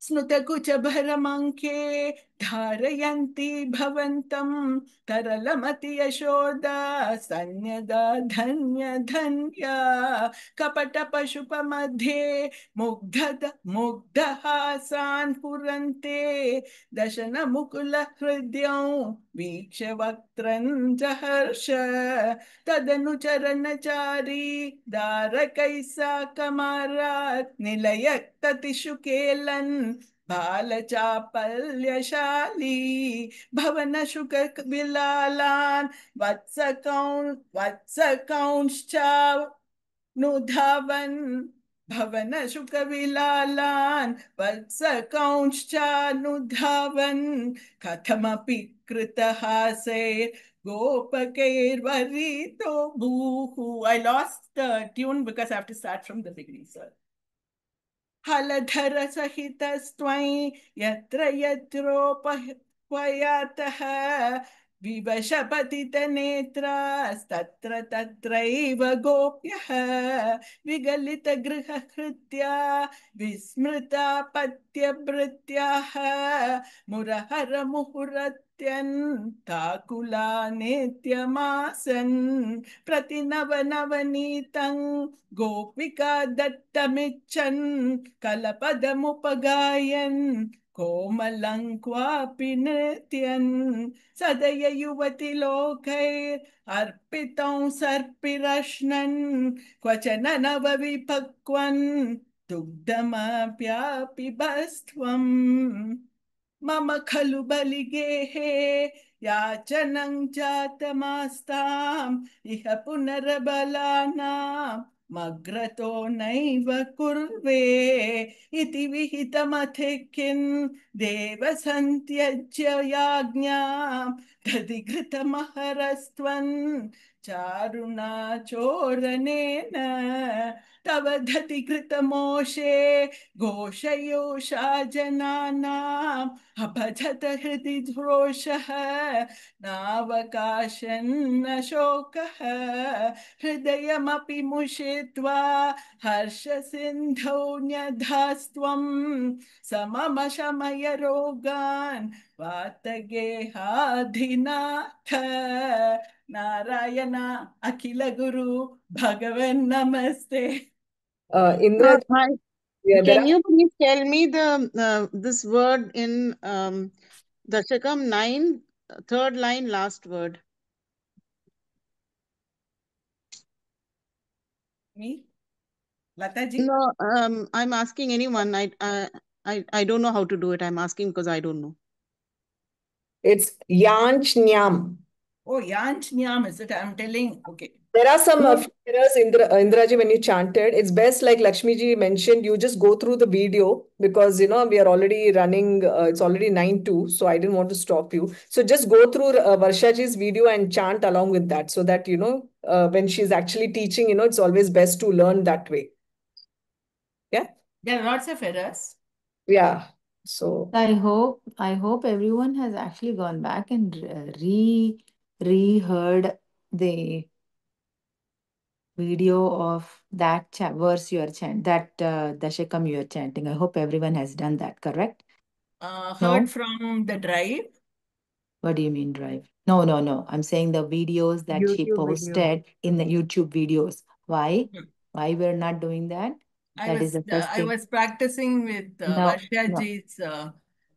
स्नुतकुचभरमङ्के धारयन्ति भवन्तं तरलमति यशोदा सन्यदा धन्य धन्या कपटपशुपमध्ये मुग्धहासान् पुरन्ते दशनमुकुलहृद्यौ वीक्ष्य वक्त्रं जहर्ष तदनुचरणचारी दारकैः साकमारात् निलयक्ततिषु केलन् बालचापल्यशाली भवनशुक विलालान् वत्सकौंश्चानुधावन् भवनशुकविलालान् वत्सकौंश्चानुधावन् कथमपि कृतहासैर् गोपकैर्वरितो भूः. I lost the tune because I have to start from the beginning, sir. हलधर सहितस्त्वयि यत्र यत्रोपह्वयातः विवशपतितनेत्रास्तत्र तत्रैव गोप्यः विगलितगृहकृत्या विस्मृता पत्यभृत्याः मुरहरमुहुरत्यन्ताकुला नित्यमासन् प्रतिनवनवनीतं गोपिका दत्तमिच्छन् कलपदमुपगायन् कोमलं क्वापि नृत्यन् सदय युवति लोकैर्र्पितं सर्पिरश्नन् क्वचन नवविपक्वन् दुग्धमप्यापिबस्त्वम् मम खलु बलिगेहे याचनं जातमास्ताम् इह पुनर्बलानां मग्रतो नैव कुर्वे इति विहितमथिकिन् देवसन्त्यज्य याज्ञां दधिघृतमहरस्त्वन् चारुणाचोरनेन तव दधिघृतमोषे घोषयोषा जनानाम् अभजत हृदि घोषः नावकाशन्न शोकः हृदयमपि मुषित्वा हर्षसिन्धौ न्यधास्त्वं समम शमय रोगान् वातगेहाधिनाथ नारायण अखिल गुरु भगवन् नमस्ते. Indra, Hi. yeah, there Can you please tell me the this word in Dashakam 9, third line, last word? Me? Lataji? No, I'm asking anyone. I don't know how to do it. I'm asking because I don't know. it's Yanchnyam. Oh, Yanchnyam, is it? I'm telling. Okay. There are some No. few errors, Indraji, when you chanted. It's best, like Lakshmiji mentioned, you just go through the video because, we are already running, it's already 9:02, so I didn't want to stop you. So just go through Varshaji's video and chant along with that so that, when she's actually teaching, it's always best to learn that way. Yeah? There are lots of errors. Yeah. So I hope everyone has actually gone back and reheard the video of that verse you are chanting, that Dashakam you are chanting. I hope everyone has done that, correct? Heard No? from the drive. What do you mean drive? No. I'm saying the videos that she YouTube video. posted in the YouTube videos. Why? Hmm. Why we're not doing that? That is the first I thing. was practicing with No. Varshaji's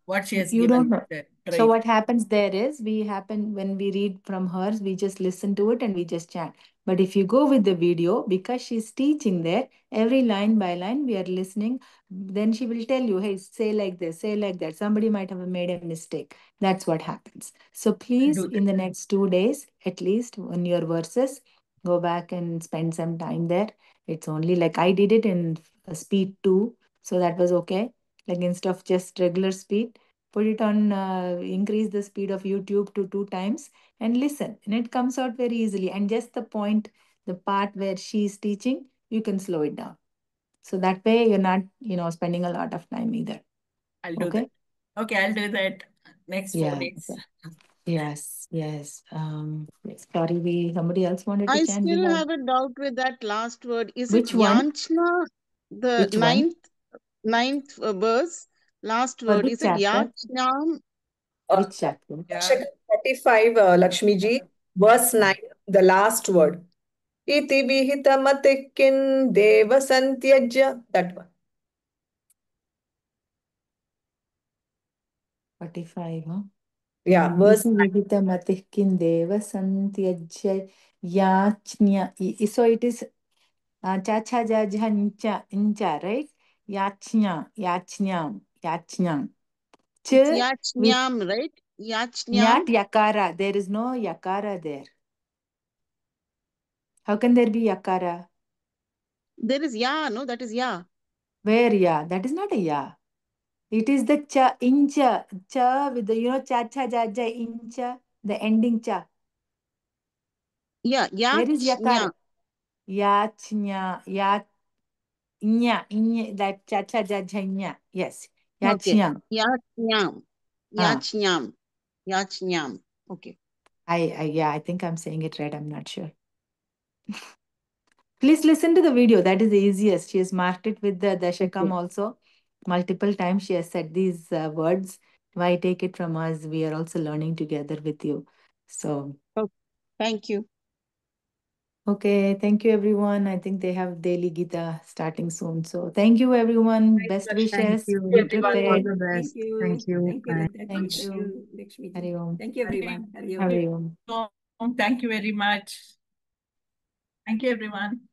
what she has You given. don't know. The So drive. what happens there is when we read from hers, we just listen to it and we just chant. But if you go with the video, because she's teaching there, every line by line we are listening, then she will tell you, hey, say like this, say like that. Somebody might have made a mistake. That's what happens. So please, Do in the next 2 days, at least on your verses, go back and spend some time there. It's only like I did it in speed 2, so that was okay. Like instead of just regular speed, put it on, increase the speed of YouTube to 2 times and listen. And it comes out very easily. And just the part where she's teaching, you can slow it down. So that way you're not, spending a lot of time either. I'll do Okay? that. Okay, I'll do that next 4 days. Yes. Sorry, somebody else wanted to I chant. still have a doubt with that last word. Is Which it one? Yanchna? The Which one? ninth verse, last For word. which Is it chapter? Yachnam? Which chapter? Yeah. 45, Lakshmiji, verse 9, the last word. Iti vihitamatikin deva santyajya. That one. 45, huh? Yeah, verse So it is cha cha ja ja ncha, right? Yachnyam. It's Ch with Yachnyam, right? nyat Yachnyam. yakara. There is no yakara there. How can there be yakara? There is Ya, no? That is Ya. Where ya? That is not a ya. It is the cha incha. Cha with the, cha cha ja ja incha. The ending cha. Yeah, Where is Yachnya. yakara? Yachnya. That cha cha ja ja nya. Yes. Okay. Yachnya. Yachnyam. Ah. Yachnyam. Yachnyam. Okay. Yeah, I think I'm saying it right. I'm not sure. Please listen to the video. That is the easiest. She has marked it with the Dashakam also. Multiple times she has said these words. Why take it from us? We are also learning together with you. So. Okay. Thank you. Okay, thank you everyone. I think they have daily Gita starting soon. So thank you everyone. Best wishes. Thank you. Be Everyone, all prepared. the best. Thank you. Thank you. Thank you, Lata. Thank Thank you. you, Lakshmi. Hari Om. Thank you, everyone. Hari Om. Hari Om. Thank you very much. Thank you, everyone.